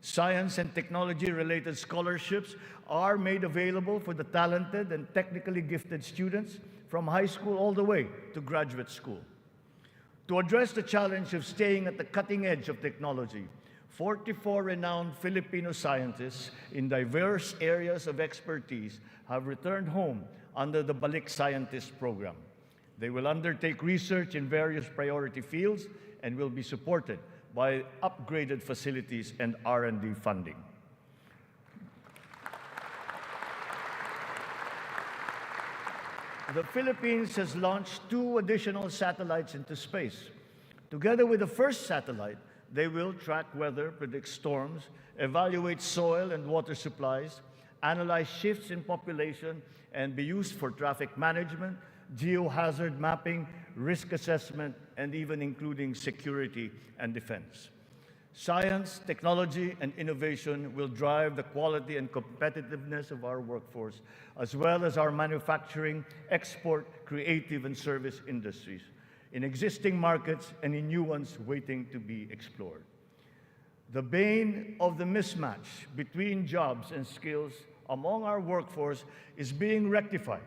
Science and technology-related scholarships are made available for the talented and technically gifted students from high school all the way to graduate school. To address the challenge of staying at the cutting edge of technology, 44 renowned Filipino scientists in diverse areas of expertise have returned home under the Balik Scientist program. They will undertake research in various priority fields and will be supported by upgraded facilities and R&D funding. The Philippines has launched 2 additional satellites into space. Together with the first satellite, they will track weather, predict storms, evaluate soil and water supplies, analyze shifts in population, and be used for traffic management, geohazard mapping, risk assessment, and even including security and defense. Science, technology, and innovation will drive the quality and competitiveness of our workforce, as well as our manufacturing, export, creative, and service industries, in existing markets and in new ones waiting to be explored. The bane of the mismatch between jobs and skills among our workforce is being rectified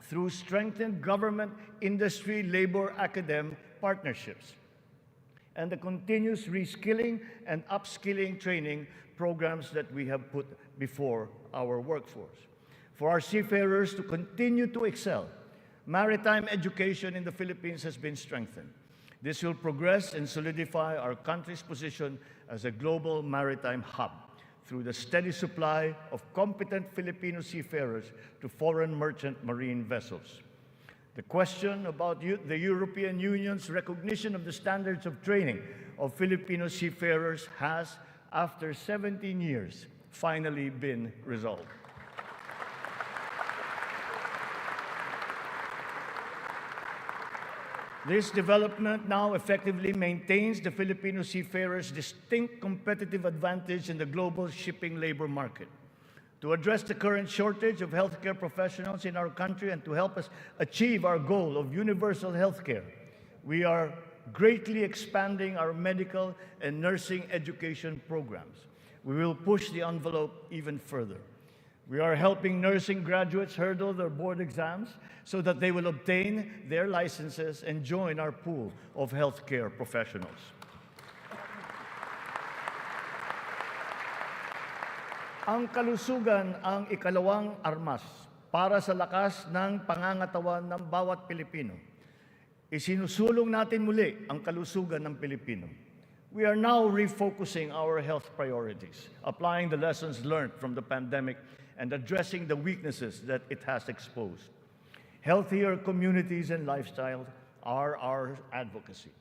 through strengthened government, industry, labor, academe partnerships, and the continuous reskilling and upskilling training programs that we have put before our workforce. For our seafarers to continue to excel, maritime education in the Philippines has been strengthened. This will progress and solidify our country's position as a global maritime hub through the steady supply of competent Filipino seafarers to foreign merchant marine vessels. The question about the European Union's recognition of the standards of training of Filipino seafarers has, after 17 years, finally been resolved. This development now effectively maintains the Filipino seafarers' distinct competitive advantage in the global shipping labor market. To address the current shortage of healthcare professionals in our country and to help us achieve our goal of universal healthcare, we are greatly expanding our medical and nursing education programs. We will push the envelope even further. We are helping nursing graduates hurdle their board exams so that they will obtain their licenses and join our pool of healthcare professionals. Ang kalusugan ang ikalawang armas para sa lakas ng pangangatawan ng bawat Pilipino. Isinusulong natin muli ang kalusugan ng Pilipino. We are now refocusing our health priorities, applying the lessons learned from the pandemic and addressing the weaknesses that it has exposed. Healthier communities and lifestyles are our advocacy.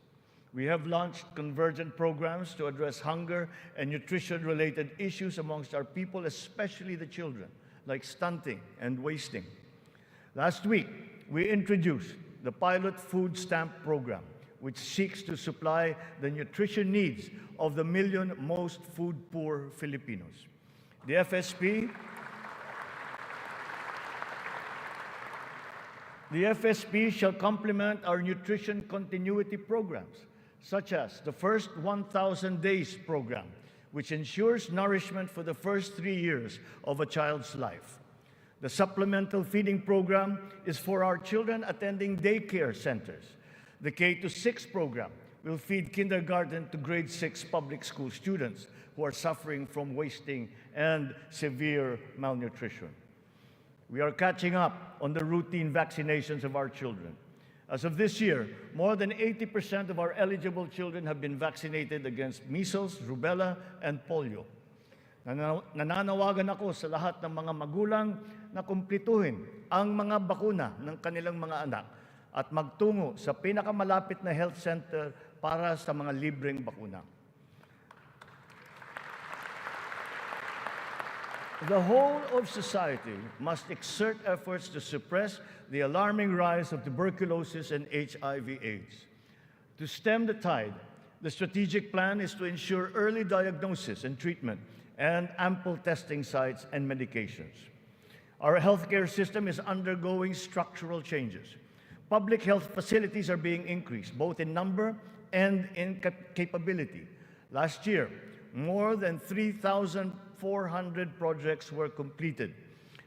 We have launched convergent programs to address hunger and nutrition-related issues amongst our people, especially the children, like stunting and wasting. Last week, we introduced the pilot food stamp program, which seeks to supply the nutrition needs of the million most food-poor Filipinos. The The FSP shall complement our nutrition continuity programs, such as the First 1,000 Days program, which ensures nourishment for the first 3 years of a child's life. The supplemental feeding program is for our children attending daycare centers. The K-6 program will feed kindergarten to grade 6 public school students who are suffering from wasting and severe malnutrition. We are catching up on the routine vaccinations of our children. As of this year, more than 80% of our eligible children have been vaccinated against measles, rubella, and polio. Nananawagan ako sa lahat ng mga magulang na kumplituhin ang mga bakuna ng kanilang mga anak at magtungo sa pinakamalapit na health center para sa mga libreng bakuna. The whole of society must exert efforts to suppress the alarming rise of tuberculosis and HIV/AIDS. To stem the tide, the strategic plan is to ensure early diagnosis and treatment and ample testing sites and medications. Our healthcare system is undergoing structural changes. Public health facilities are being increased, both in number and in capability. Last year, more than 3,400 projects were completed.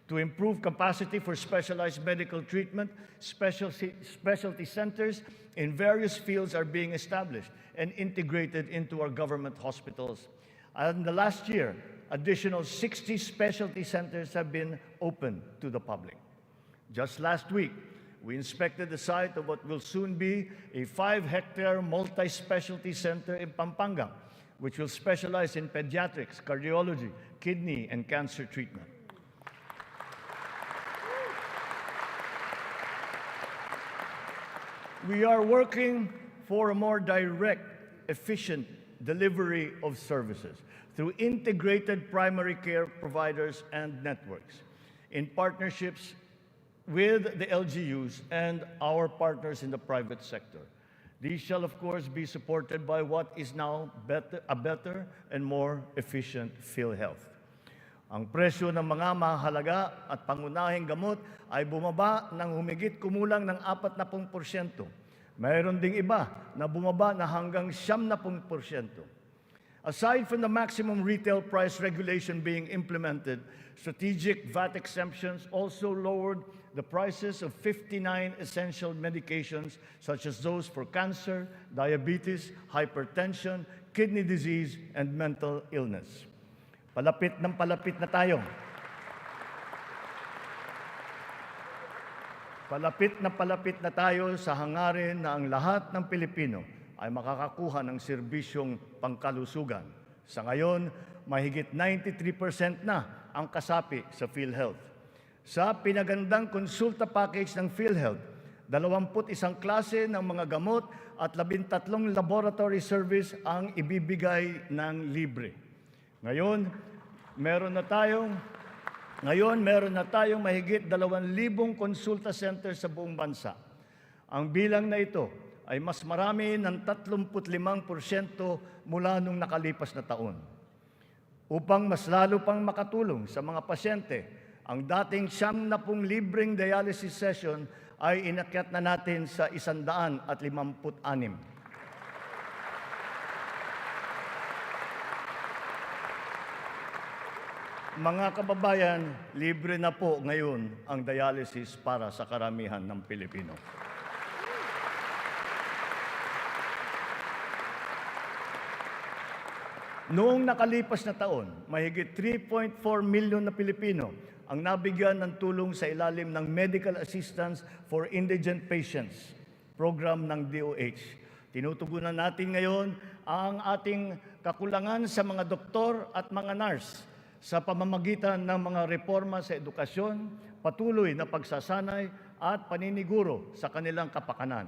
To improve capacity for specialized medical treatment, specialty centers in various fields are being established and integrated into our government hospitals. And the last year, additional 60 specialty centers have been opened to the public. Just last week, we inspected the site of what will soon be a 5-hectare multi-specialty center in Pampanga, which will specialize in pediatrics, cardiology, kidney, and cancer treatment. We are working for a more direct, efficient delivery of services through integrated primary care providers and networks in partnerships with the LGUs and our partners in the private sector. These shall, of course, be supported by what is now a better and more efficient PhilHealth. Ang presyo ng mga mahalaga at pangunahing gamot ay bumaba ng humigit kumulang ng 40%. Mayroon ding iba na bumaba na hanggang 70%. Aside from the maximum retail price regulation being implemented, strategic VAT exemptions also lowered the prices of 59 essential medications such as those for cancer, diabetes, hypertension, kidney disease, and mental illness. Palapit na tayo. Palapit na tayo sa hangarin na ang lahat ng Pilipino ay makakakuha ng serbisyong pangkalusugan. Sa ngayon, mahigit 93% na ang kasapi sa PhilHealth. Sa pinagandang konsulta package ng PhilHealth, 21 klase ng mga gamot at 13 laboratory service ang ibibigay ng libre. Ngayon, meron na tayong mahigit 2,000 konsulta center sa buong bansa. Ang bilang na ito ay mas marami ng 35% mula nung nakalipas na taon. Upang mas lalo pang makatulong sa mga pasyente, ang dating 70 libreng dialysis session ay inakyat na natin sa 156. Mga kababayan, libre na po ngayon ang dialysis para sa karamihan ng Pilipino. Noong nakalipas na taon, mahigit 3.4 milyon na Pilipino ang nabigyan ng tulong sa ilalim ng Medical Assistance for Indigent Patients, program ng DOH. Tinutugunan natin ngayon ang ating kakulangan sa mga doktor at mga nurse sa pamamagitan ng mga reforma sa edukasyon, patuloy na pagsasanay at paniniguro sa kanilang kapakanan.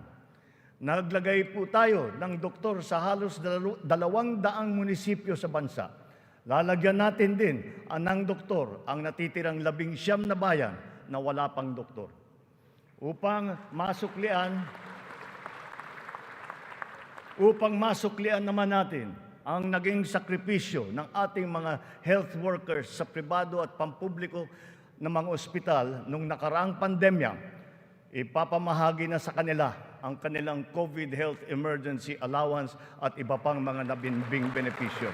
Naglagay po tayo ng doktor sa halos 200 munisipyo sa bansa. Lalagyan natin din ng doktor ang natitirang 19 na bayan na wala pang doktor. Upang masuklian naman natin ang naging sakripisyo ng ating mga health workers sa pribado at pampubliko ng mga ospital nung nakaraang pandemya, Ipapamahagi na sa kanila ang kanilang COVID Health Emergency Allowance at iba pang mga nabinbing benepisyo.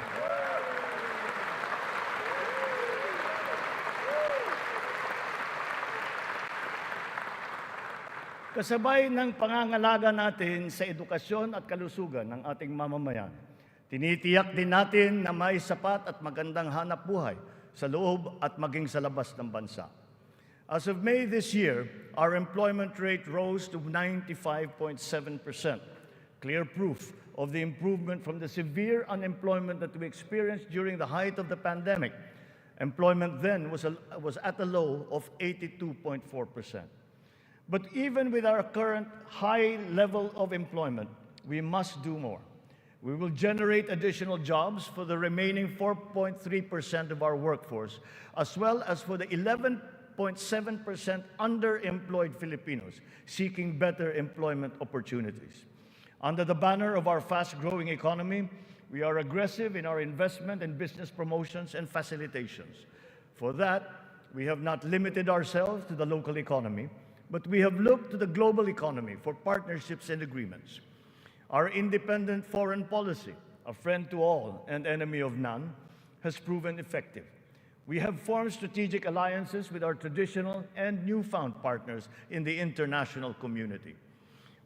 Kasabay ng pangangalaga natin sa edukasyon at kalusugan ng ating mamamayan, tinitiyak din natin na may sapat at magandang hanap buhay sa loob at maging sa labas ng bansa. As of May this year, our employment rate rose to 95.7%, clear proof of the improvement from the severe unemployment that we experienced during the height of the pandemic. Employment then was at a low of 82.4%. But even with our current high level of employment, we must do more. We will generate additional jobs for the remaining 4.3% of our workforce, as well as for the 11.7% underemployed Filipinos seeking better employment opportunities. Under the banner of our fast-growing economy, we are aggressive in our investment and business promotions and facilitations. For that, we have not limited ourselves to the local economy, but we have looked to the global economy for partnerships and agreements. Our independent foreign policy, a friend to all and enemy of none, has proven effective. We have formed strategic alliances with our traditional and newfound partners in the international community.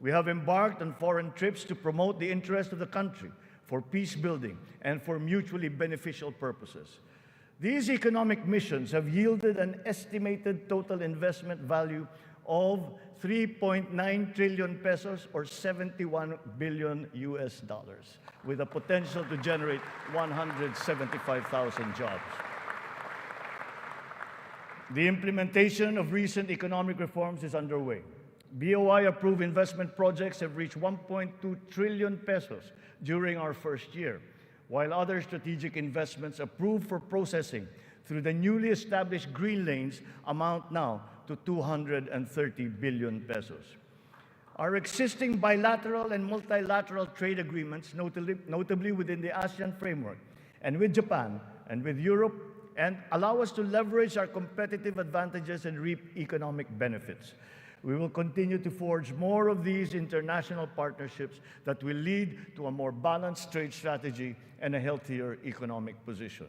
We have embarked on foreign trips to promote the interest of the country for peace building and for mutually beneficial purposes. These economic missions have yielded an estimated total investment value of 3.9 trillion pesos or 71 billion US dollars, with a potential to generate 175,000 jobs. The implementation of recent economic reforms is underway. BOI-approved investment projects have reached 1.2 trillion pesos during our first year, while other strategic investments approved for processing through the newly established green lanes amount now to 230 billion pesos. Our existing bilateral and multilateral trade agreements, notably within the ASEAN framework, and with Japan and with Europe, and allow us to leverage our competitive advantages and reap economic benefits. We will continue to forge more of these international partnerships that will lead to a more balanced trade strategy and a healthier economic position.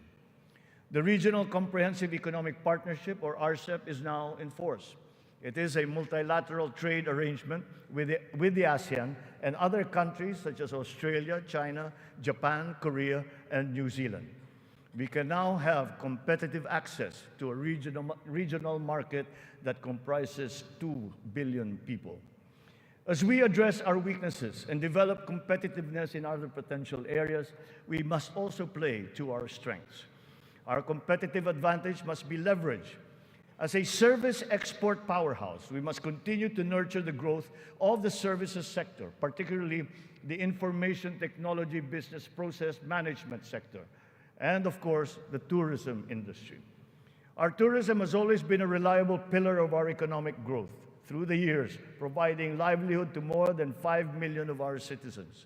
The Regional Comprehensive Economic Partnership, or RCEP, is now in force. It is a multilateral trade arrangement with the ASEAN and other countries such as Australia, China, Japan, Korea, and New Zealand. We can now have competitive access to a regional market that comprises 2 billion people. As we address our weaknesses and develop competitiveness in other potential areas, we must also play to our strengths. Our competitive advantage must be leveraged. As a service export powerhouse, we must continue to nurture the growth of the services sector, particularly the information technology business process management sector, and of course, the tourism industry. Our tourism has always been a reliable pillar of our economic growth through the years, providing livelihood to more than 5 million of our citizens.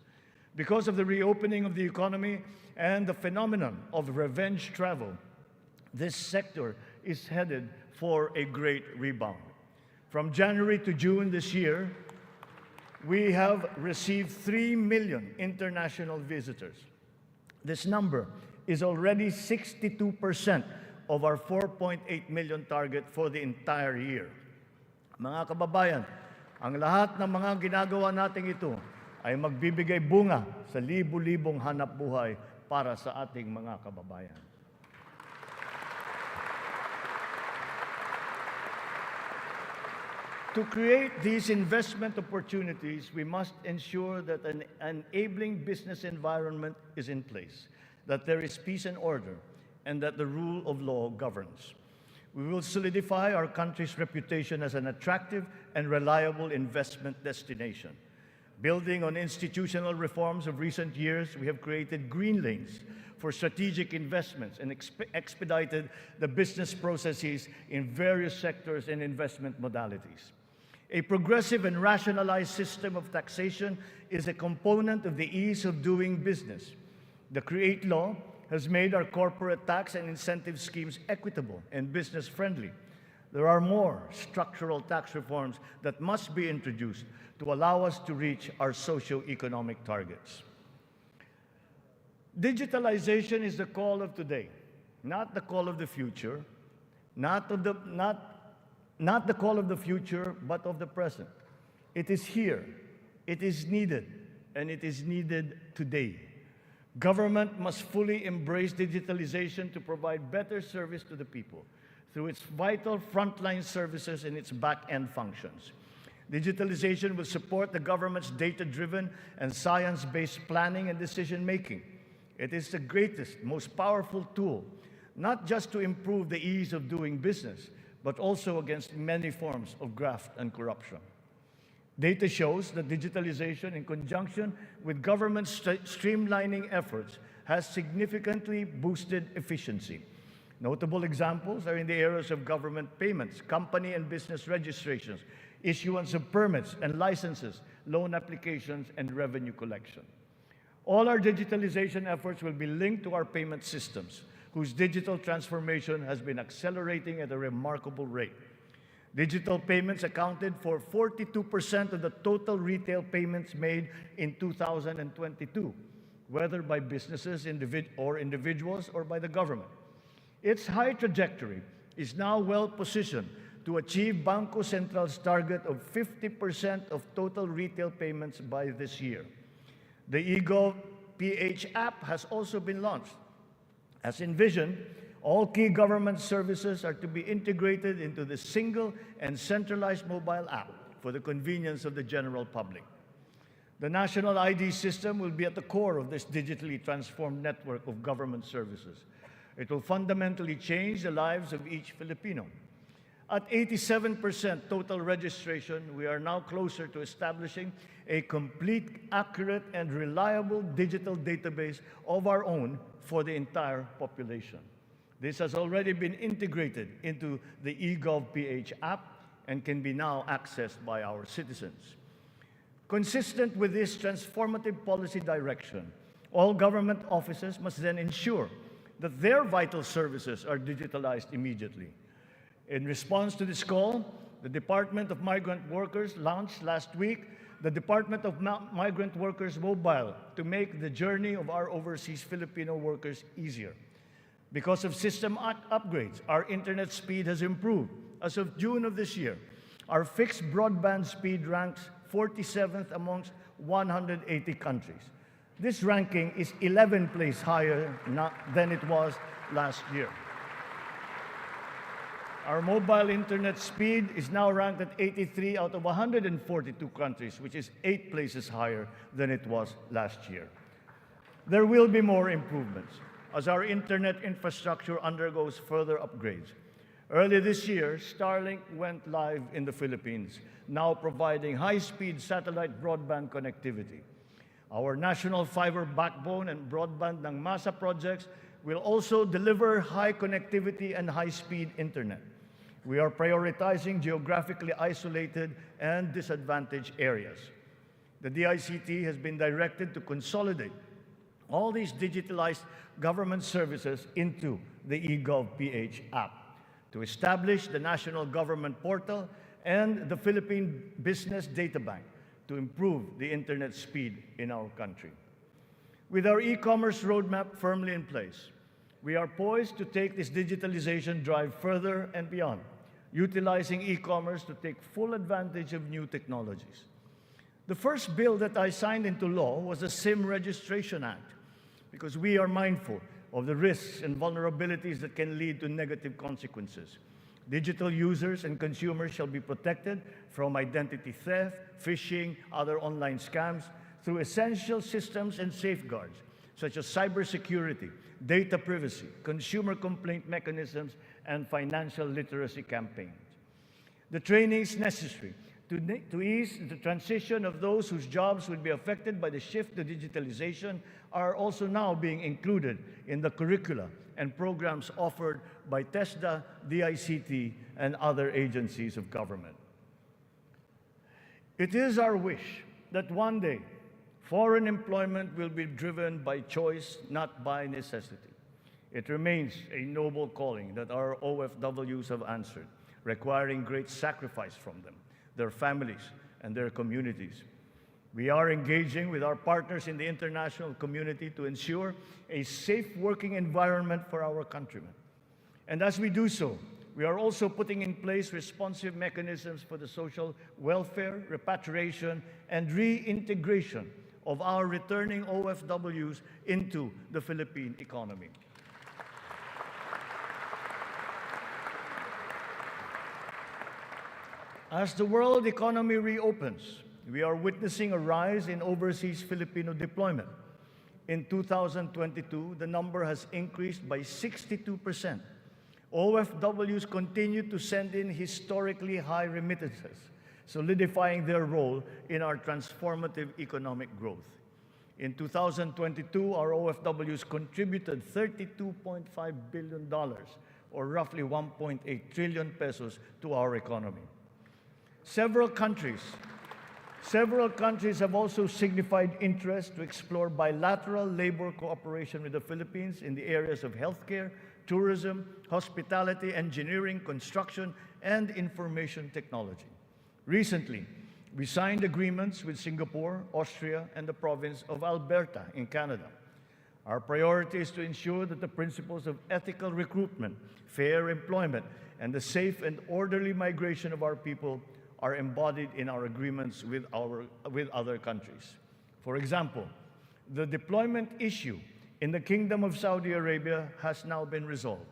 Because of the reopening of the economy and the phenomenon of revenge travel, this sector is headed for a great rebound. From January to June this year, we have received 3 million international visitors. This number is already 62% of our 4.8 million target for the entire year. Mga kababayan, ang lahat ng mga ginagawa nating ito ay magbibigay bunga sa libu-libong hanap buhay para sa ating mga kababayan. To create these investment opportunities, we must ensure that an enabling business environment is in place, that there is peace and order, and that the rule of law governs. We will solidify our country's reputation as an attractive and reliable investment destination. Building on institutional reforms of recent years, we have created green lanes for strategic investments and expedited the business processes in various sectors and investment modalities. A progressive and rationalized system of taxation is a component of the ease of doing business. The CREATE law has made our corporate tax and incentive schemes equitable and business-friendly. There are more structural tax reforms that must be introduced to allow us to reach our socio-economic targets. Digitalization is the call of today, not the call of the future, not the call of the future, but of the present. It is here, it is needed, and it is needed today. Government must fully embrace digitalization to provide better service to the people through its vital frontline services and its back-end functions. Digitalization will support the government's data-driven and science-based planning and decision-making. It is the greatest, most powerful tool, not just to improve the ease of doing business, but also against many forms of graft and corruption. Data shows that digitalization, in conjunction with government streamlining efforts, has significantly boosted efficiency. Notable examples are in the areas of government payments, company and business registrations, issuance of permits and licenses, loan applications, and revenue collection. All our digitalization efforts will be linked to our payment systems, whose digital transformation has been accelerating at a remarkable rate. Digital payments accounted for 42% of the total retail payments made in 2022, whether by businesses or individuals or by the government. Its high trajectory is now well positioned to achieve Bangko Central's target of 50% of total retail payments by this year. The eGov PH app has also been launched. As envisioned, all key government services are to be integrated into the single and centralized mobile app for the convenience of the general public. The national ID system will be at the core of this digitally transformed network of government services. It will fundamentally change the lives of each Filipino. At 87% total registration, we are now closer to establishing a complete, accurate, and reliable digital database of our own for the entire population. This has already been integrated into the eGov PH app and can be now accessed by our citizens. Consistent with this transformative policy direction, all government offices must then ensure that their vital services are digitalized immediately. In response to this call, the Department of Migrant Workers launched last week the Department of Migrant Workers Mobile to make the journey of our overseas Filipino workers easier. Because of system upgrades, our internet speed has improved. As of June of this year, our fixed broadband speed ranks 47th amongst 180 countries. This ranking is 11 places higher than it was last year. Our mobile internet speed is now ranked at 83 out of 142 countries, which is 8 places higher than it was last year. There will be more improvements as our internet infrastructure undergoes further upgrades. Early this year, Starlink went live in the Philippines, now providing high-speed satellite broadband connectivity. Our national fiber backbone and broadband ng MASA projects will also deliver high connectivity and high-speed internet. We are prioritizing geographically isolated and disadvantaged areas. The DICT has been directed to consolidate all these digitalized government services into the eGov PH app, to establish the National Government Portal and the Philippine Business Data Bank to improve the internet speed in our country. With our e-commerce roadmap firmly in place, we are poised to take this digitalization drive further and beyond, utilizing e-commerce to take full advantage of new technologies. The first bill that I signed into law was the SIM Registration Act, because we are mindful of the risks and vulnerabilities that can lead to negative consequences. Digital users and consumers shall be protected from identity theft, phishing, other online scams through essential systems and safeguards, such as cybersecurity, data privacy, consumer complaint mechanisms, and financial literacy campaigns. The trainings necessary to ease the transition of those whose jobs will be affected by the shift to digitalization are also now being included in the curricula and programs offered by TESDA, DICT, and other agencies of government. It is our wish that one day foreign employment will be driven by choice, not by necessity. It remains a noble calling that our OFWs have answered. requiring great sacrifice from them, their families, and their communities. We are engaging with our partners in the international community to ensure a safe working environment for our countrymen. And as we do so, we are also putting in place responsive mechanisms for the social welfare, repatriation, and reintegration of our returning OFWs into the Philippine economy. As the world economy reopens, we are witnessing a rise in overseas Filipino deployment. In 2022, the number has increased by 62%. OFWs continue to send in historically high remittances, solidifying their role in our transformative economic growth. In 2022, our OFWs contributed $32.5 billion, or roughly 1.8 trillion pesos, to our economy. Several countries have also signified interest to explore bilateral labor cooperation with the Philippines in the areas of healthcare, tourism, hospitality, engineering, construction, and information technology. Recently, we signed agreements with Singapore, Austria, and the province of Alberta in Canada. Our priority is to ensure that the principles of ethical recruitment, fair employment, and the safe and orderly migration of our people are embodied in our agreements with other countries. For example, the deployment issue in the Kingdom of Saudi Arabia has now been resolved.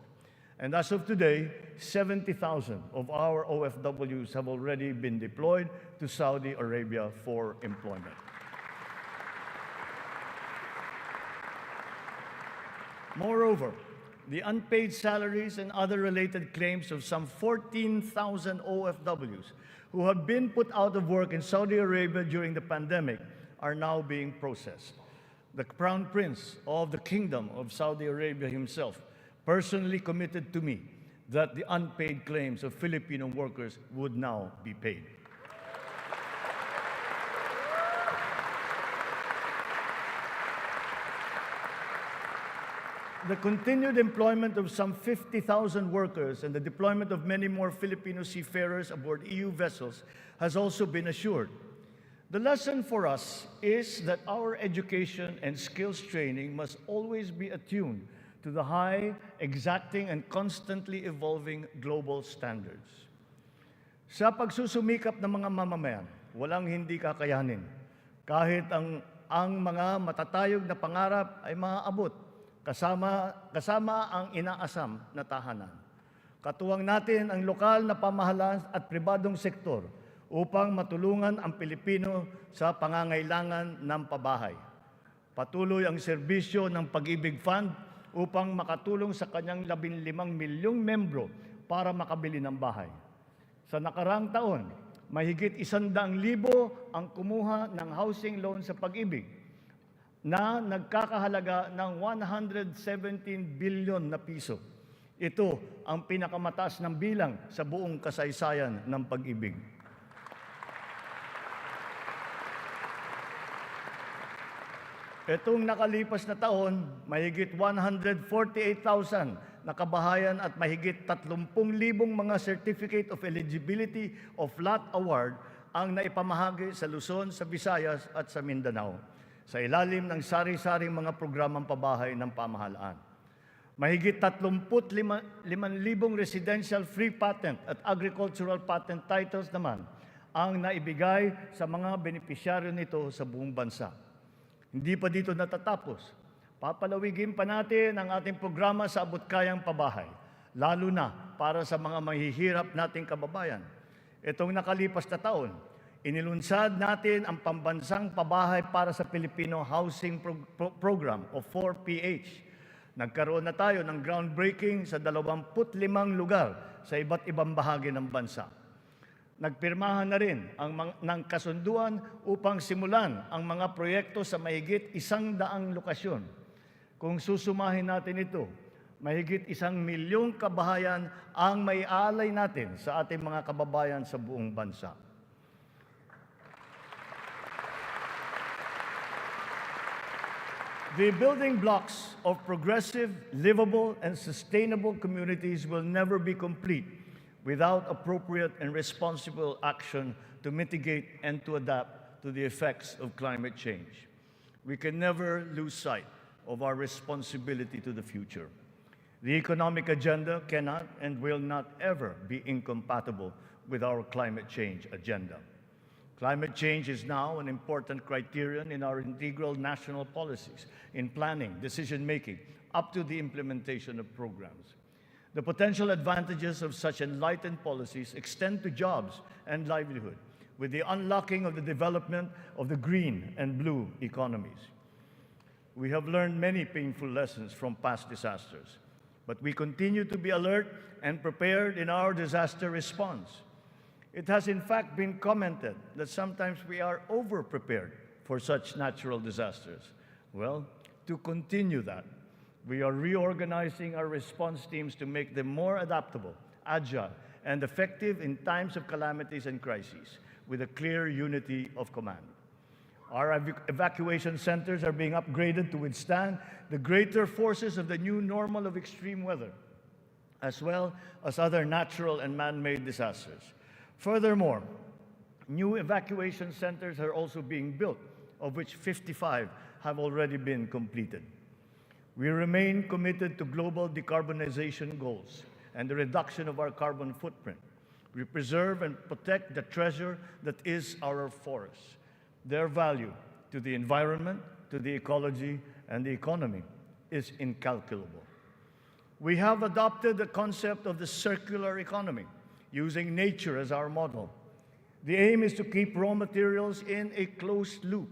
And as of today, 70,000 of our OFWs have already been deployed to Saudi Arabia for employment. Moreover, the unpaid salaries and other related claims of some 14,000 OFWs who have been put out of work in Saudi Arabia during the pandemic are now being processed. The Crown Prince of the Kingdom of Saudi Arabia himself personally committed to me that the unpaid claims of Filipino workers would now be paid. The continued employment of some 50,000 workers and the deployment of many more Filipino seafarers aboard EU vessels has also been assured. The lesson for us is that our education and skills training must always be attuned to the high, exacting, and constantly evolving global standards. Sa pagsusumikap ng mga mamamayan, walang hindi kakayanin. Kahit ang mga matatayog na pangarap ay maaabot, kasama ang inaasam na tahanan. Katuwang natin ang lokal na pamahalaan at pribadong sektor upang matulungan ang Pilipino sa pangangailangan ng pabahay. Patuloy ang serbisyo ng Pag-ibig Fund upang makatulong sa kanyang 15 milyong membro para makabili ng bahay. Sa nakaraang taon, mahigit 100,000 ang kumuha ng housing loan sa Pag-ibig na nagkakahalaga ng 117 billion na piso. Ito ang pinakamataas ng bilang sa buong kasaysayan ng Pag-ibig. Itong nakalipas na taon, mahigit 148,000 na kabahayan at mahigit 30,000 mga Certificate of Eligibility of Lot Award ang naipamahagi sa Luzon, sa Visayas at sa Mindanao sa ilalim ng sari-saring mga programang pabahay ng pamahalaan. Mahigit 35,000 residential free patent at agricultural patent titles naman ang naibigay sa mga benepisyaryo nito sa buong bansa. Hindi pa dito natatapos. Papalawigin pa natin ang ating programa sa abot-kayang pabahay, lalo na para sa mga mahihirap nating kababayan. Itong nakalipas na taon, inilunsad natin ang pambansang pabahay para sa Filipino Housing Program o 4PH. Nagkaroon na tayo ng groundbreaking sa 25 lugar sa iba't ibang bahagi ng bansa. Nagpirmahan na rin ng kasunduan upang simulan ang mga proyekto sa mahigit 100 lokasyon. Kung susumahin natin ito, mahigit 1 milyong kabahayan ang maialay natin sa ating mga kababayan sa buong bansa. The building blocks of progressive, livable, and sustainable communities will never be complete without appropriate and responsible action to mitigate and to adapt to the effects of climate change. We can never lose sight of our responsibility to the future. The economic agenda cannot and will not ever be incompatible with our climate change agenda. Climate change is now an important criterion in our integral national policies, in planning, decision-making, up to the implementation of programs. The potential advantages of such enlightened policies extend to jobs and livelihood, with the unlocking of the development of the green and blue economies. We have learned many painful lessons from past disasters, but we continue to be alert and prepared in our disaster response. It has in fact been commented that sometimes we are over-prepared for such natural disasters. Well, to continue that, we are reorganizing our response teams to make them more adaptable, agile, and effective in times of calamities and crises, with a clear unity of command. Our evacuation centers are being upgraded to withstand the greater forces of the new normal of extreme weather, as well as other natural and man-made disasters. Furthermore, new evacuation centers are also being built, of which 55 have already been completed. We remain committed to global decarbonization goals and the reduction of our carbon footprint. We preserve and protect the treasure that is our forests. Their value to the environment, to the ecology, and the economy is incalculable. We have adopted the concept of the circular economy, using nature as our model. The aim is to keep raw materials in a closed loop.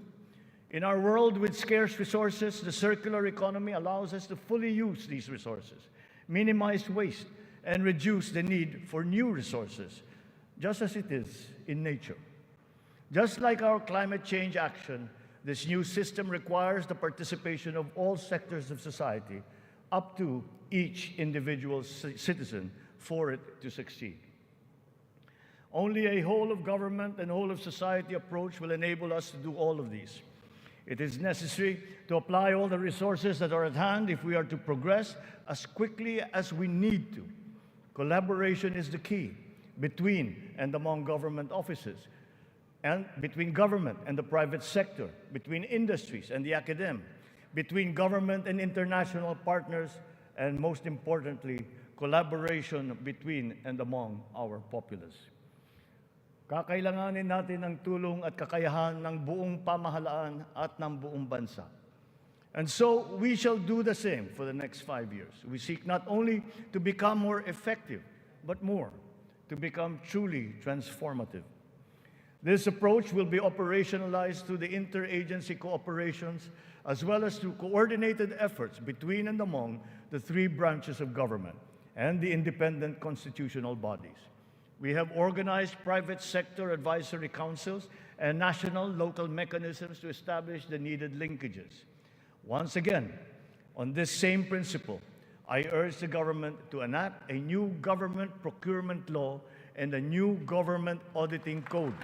In our world with scarce resources, the circular economy allows us to fully use these resources, minimize waste, and reduce the need for new resources, just as it is in nature. Just like our climate change action, this new system requires the participation of all sectors of society, up to each individual citizen, for it to succeed. Only a whole of government and whole of society approach will enable us to do all of these. It is necessary to apply all the resources that are at hand if we are to progress as quickly as we need to. Collaboration is the key between and among government offices, and between government and the private sector, between industries and the academe, between government and international partners, and most importantly, collaboration between and among our populace. Kakailanganin natin ang tulong at kakayahan ng buong pamahalaan at ng buong bansa. And so we shall do the same for the next 5 years. We seek not only to become more effective, but more, to become truly transformative. This approach will be operationalized through the interagency cooperations, as well as through coordinated efforts between and among the 3 branches of government and the independent constitutional bodies. We have organized private sector advisory councils and national local mechanisms to establish the needed linkages. Once again, on this same principle, I urge the government to enact a new government procurement law and a new government auditing code.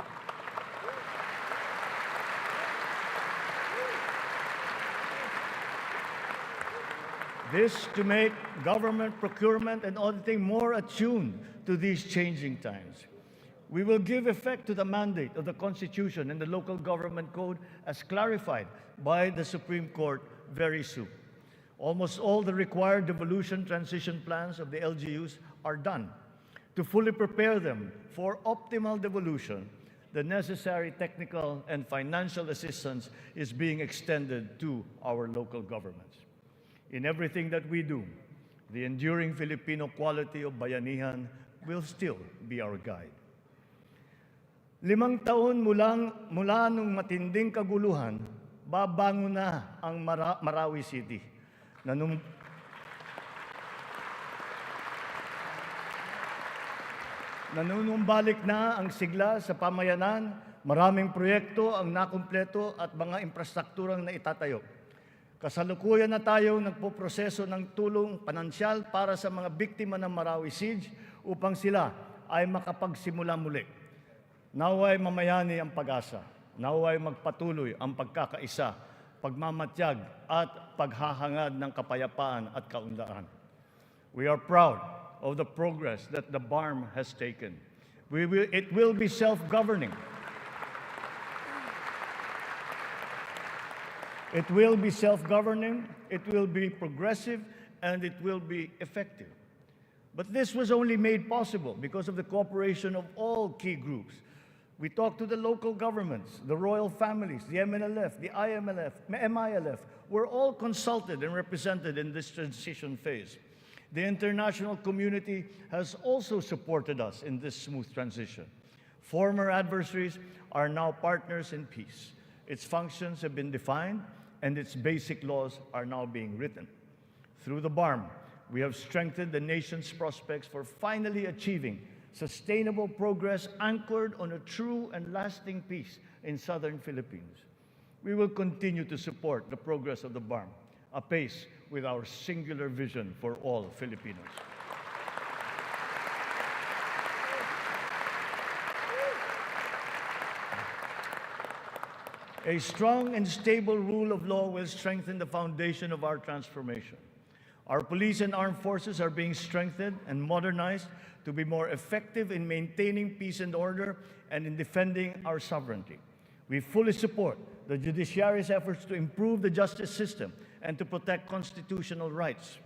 This to make government procurement and auditing more attuned to these changing times. We will give effect to the mandate of the Constitution and the Local Government Code as clarified by the Supreme Court very soon. Almost all the required devolution transition plans of the LGUs are done. To fully prepare them for optimal devolution, the necessary technical and financial assistance is being extended to our local governments. In everything that we do, the enduring Filipino quality of bayanihan will still be our guide. 5 taon mula nung matinding kaguluhan, babangon na ang Marawi City. Nanunumbalik na ang sigla sa pamayanan, maraming proyekto ang nakumpleto at mga infrastrukturang naitatayo. Kasalukuyan na tayo nagpoproseso ng tulong pinansyal para sa mga biktima ng Marawi Siege upang sila ay makapagsimula muli. Naway mamayani ang pag-asa. Naway magpatuloy ang pagkakaisa, pagmamatyag at paghahangad ng kapayapaan at kaunlaran. We are proud of the progress that the BARM has taken. It will be self-governing. It will be self-governing, it will be progressive, and it will be effective. But this was only made possible because of the cooperation of all key groups. We talked to the local governments, the royal families, the MNLF, the MILF. We're all consulted and represented in this transition phase. The international community has also supported us in this smooth transition. Former adversaries are now partners in peace. Its functions have been defined, and its basic laws are now being written. Through the BARM, we have strengthened the nation's prospects for finally achieving sustainable progress anchored on a true and lasting peace in southern Philippines. We will continue to support the progress of the BARM, apace with our singular vision for all Filipinos. A strong and stable rule of law will strengthen the foundation of our transformation. Our police and armed forces are being strengthened and modernized to be more effective in maintaining peace and order and in defending our sovereignty. We fully support the judiciary's efforts to improve the justice system and to protect constitutional rights.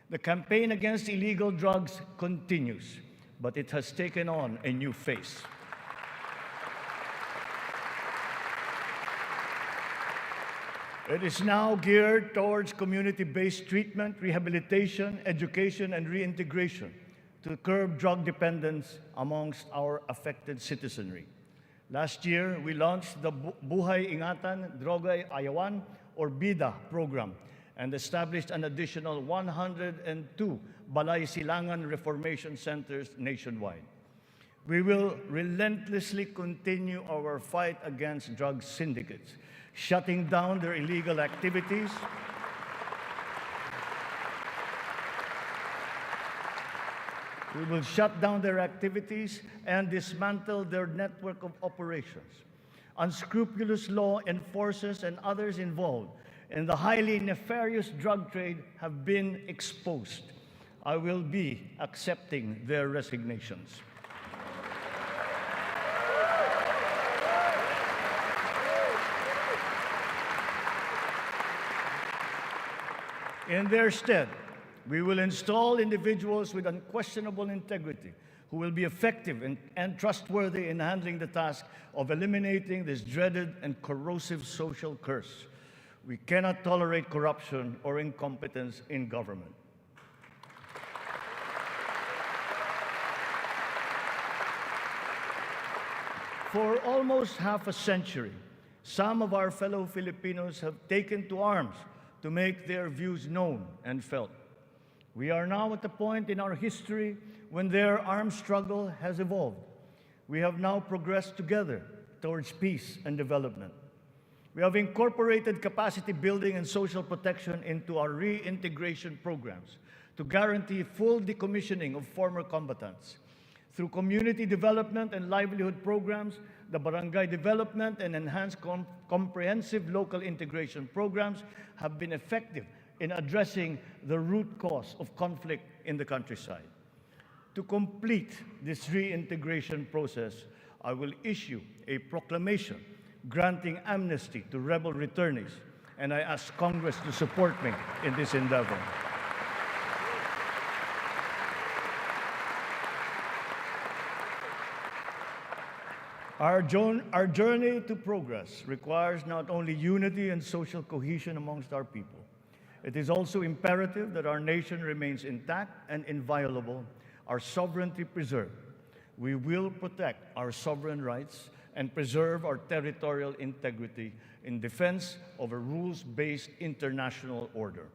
The campaign against illegal drugs continues, but it has taken on a new face. It is now geared towards community-based treatment, rehabilitation, education, and reintegration to curb drug dependence amongst our affected citizenry. Last year, we launched the Buhay Ingatan, Droga'y Ayawan, or BIDA program, and established an additional 102 Balay Silangan Reformation Centers nationwide. We will relentlessly continue our fight against drug syndicates, shutting down their illegal activities, we will shut down their activities and dismantle their network of operations. Unscrupulous law enforcers and others involved in the highly nefarious drug trade have been exposed. I will be accepting their resignations. In their stead, we will install individuals with unquestionable integrity who will be effective and trustworthy in handling the task of eliminating this dreaded and corrosive social curse. We cannot tolerate corruption or incompetence in government. For almost half a century, some of our fellow Filipinos have taken to arms to make their views known and felt. We are now at the point in our history when their armed struggle has evolved. We have now progressed together towards peace and development. We have incorporated capacity building and social protection into our reintegration programs to guarantee full decommissioning of former combatants. Through community development and livelihood programs, the barangay development and enhanced comprehensive local integration programs have been effective in addressing the root cause of conflict in the countryside. To complete this reintegration process, I will issue a proclamation granting amnesty to rebel returnees, and I ask Congress to support me in this endeavor. Our journey to progress requires not only unity and social cohesion amongst our people. It is also imperative that our nation remains intact and inviolable, our sovereignty preserved. We will protect our sovereign rights and preserve our territorial integrity in defense of a rules-based international order.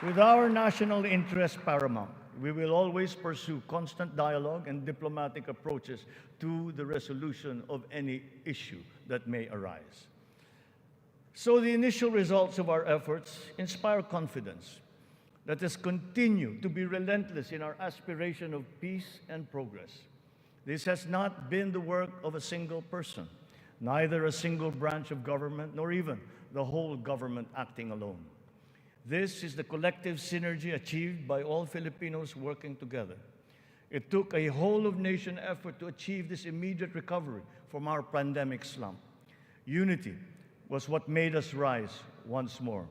With our national interests paramount, we will always pursue constant dialogue and diplomatic approaches to the resolution of any issue that may arise. So the initial results of our efforts inspire confidence. Let us continue to be relentless in our aspiration of peace and progress. This has not been the work of a single person, neither a single branch of government, nor even the whole government acting alone. This is the collective synergy achieved by all Filipinos working together. It took a whole-of-nation effort to achieve this immediate recovery from our pandemic slump. Unity was what made us rise once more.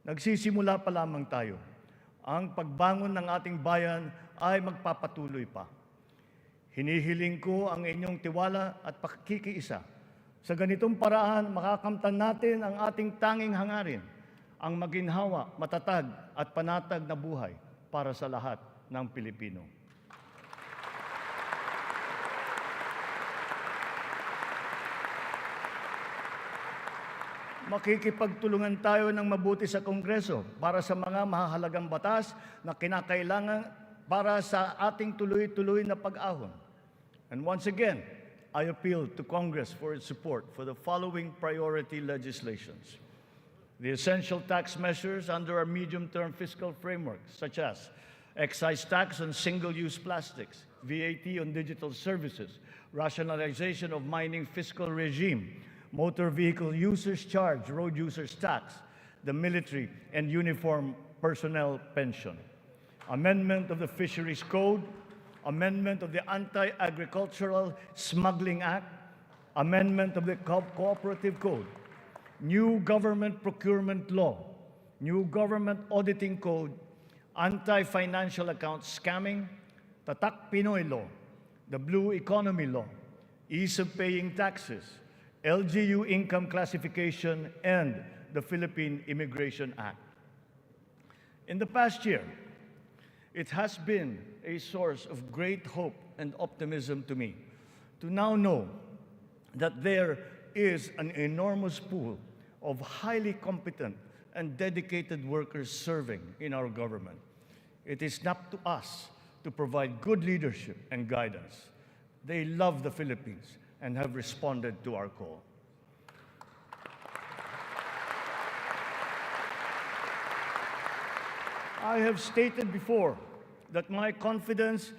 Nagsisimula pa lamang tayo. Ang pagbangon ng ating bayan ay magpapatuloy pa. Hinihiling ko ang inyong tiwala at pakikiisa. Sa ganitong paraan, makakamtan natin ang ating tanging hangarin, ang maginhawa, matatag at panatag na buhay para sa lahat ng Pilipino. Makikipagtulungan tayo ng mabuti sa Kongreso para sa mga mahahalagang batas na kinakailangan para sa ating tuloy-tuloy na pag-ahon. And once again, I appeal to Congress for its support for the following priority legislations. The essential tax measures under our medium-term fiscal framework, such as excise tax on single-use plastics, VAT on digital services, rationalization of mining fiscal regime, motor vehicle users charge, road users tax, the military and uniform personnel pension, amendment of the Fisheries Code, amendment of the Anti-Agricultural Smuggling Act, amendment of the Cooperative Code, new government procurement law, new government auditing code, anti-financial account scamming, Tatak Pinoy law, the Blue Economy law, ease of paying taxes, LGU income classification, and the Philippine Immigration Act. In the past year, it has been a source of great hope and optimism to me to now know that there is an enormous pool of highly competent and dedicated workers serving in our government. It is up to us to provide good leadership and guidance. They love the Philippines and have responded to our call. I have stated before that my confidence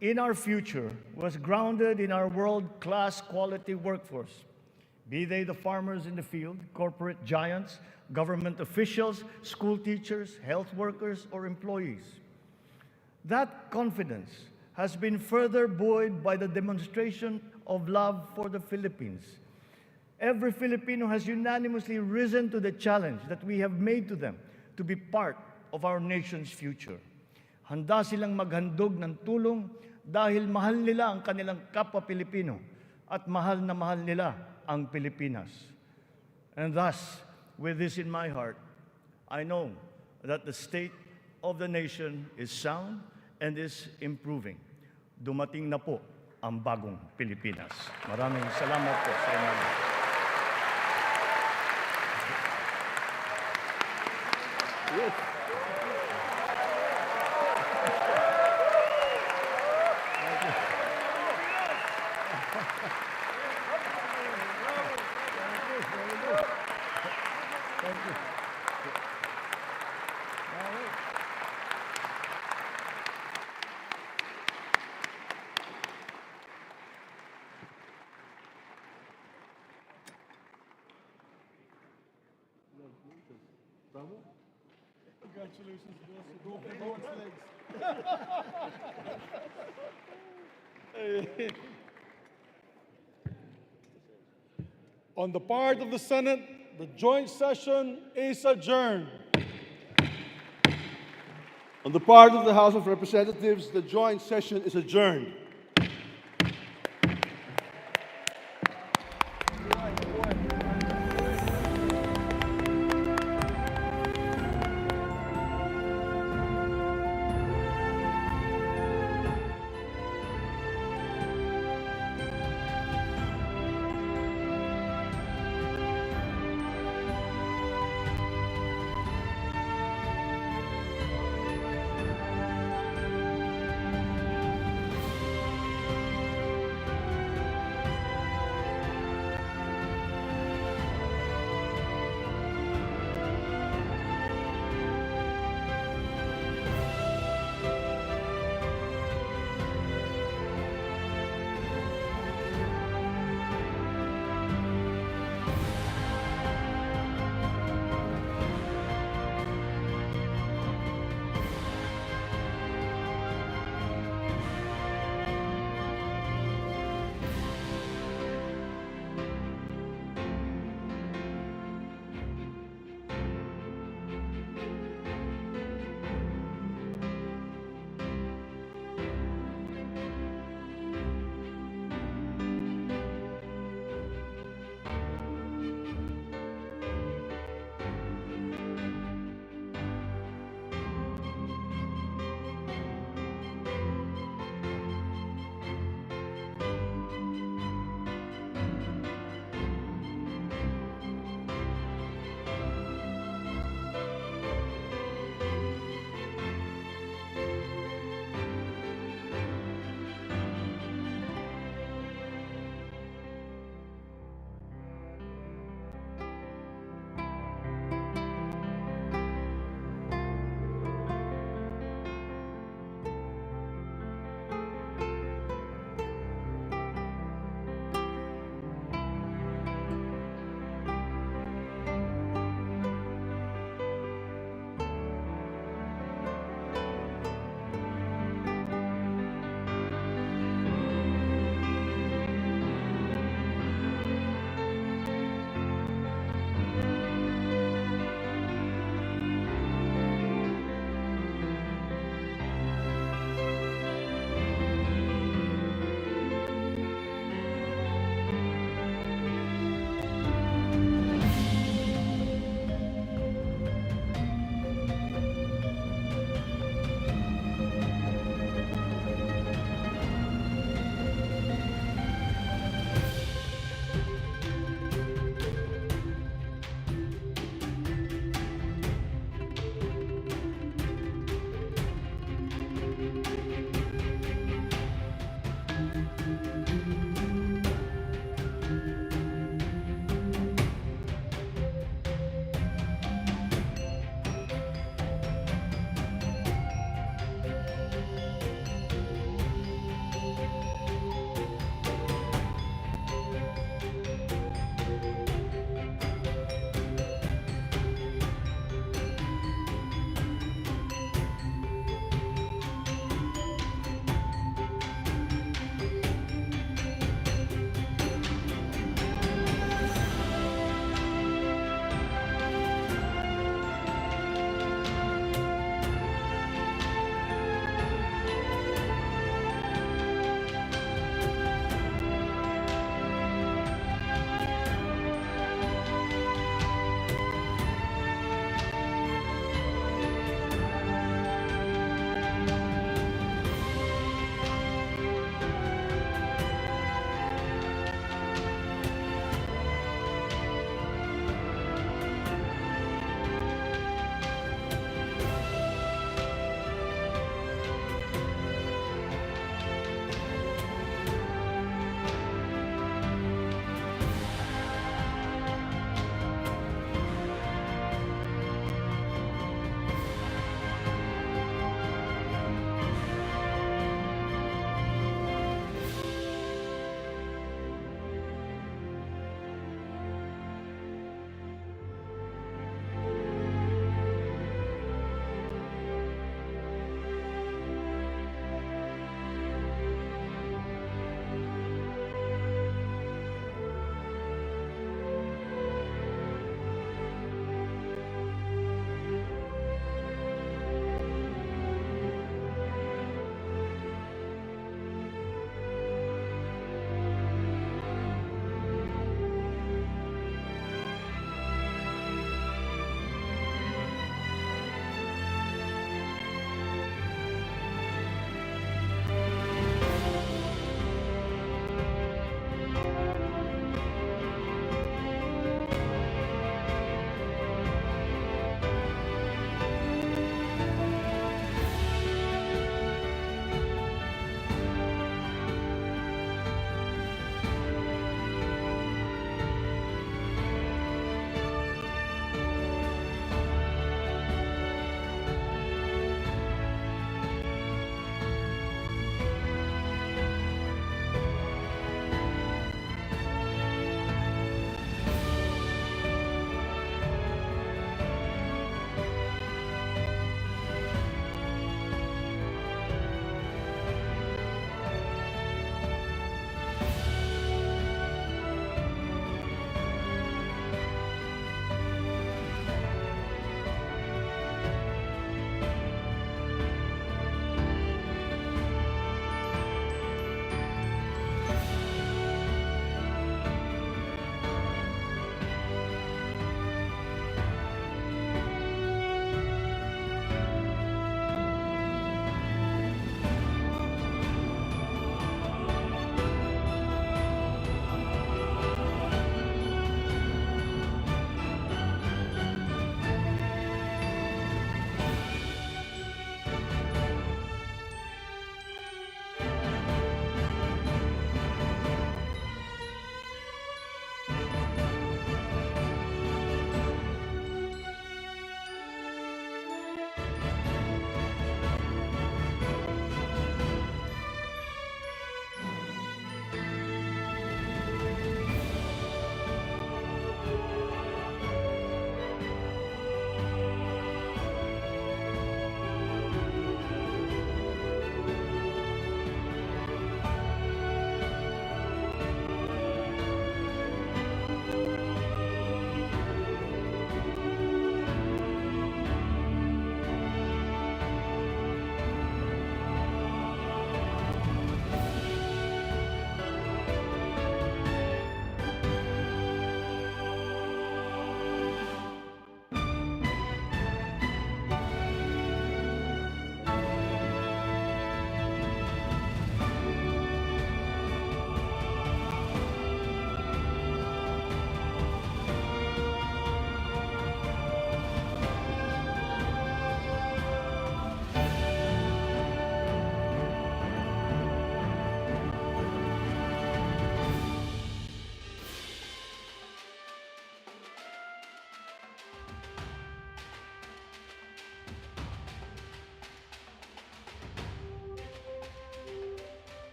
in our future was grounded in our world-class quality workforce, be they the farmers in the field, corporate giants, government officials, school teachers, health workers, or employees. That confidence has been further buoyed by the demonstration of love for the Philippines. Every Filipino has unanimously risen to the challenge that we have made to them to be part of our nation's future. Handa silang maghandog ng tulong dahil mahal nila ang kanilang kapwa Pilipino at mahal na mahal nila ang Pilipinas. And thus, with this in my heart, I know that the state of the nation is sound and is improving. Dumating na po ang bagong Pilipinas. Maraming salamat po sa inyo. Yes. Congratulations, boss. You go for both legs. On the part of the Senate, the joint session is adjourned. On the part of the House of Representatives, the joint session is adjourned.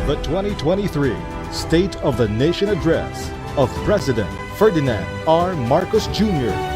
the 2023 State of the Nation Address of President Ferdinand R. Marcos Jr.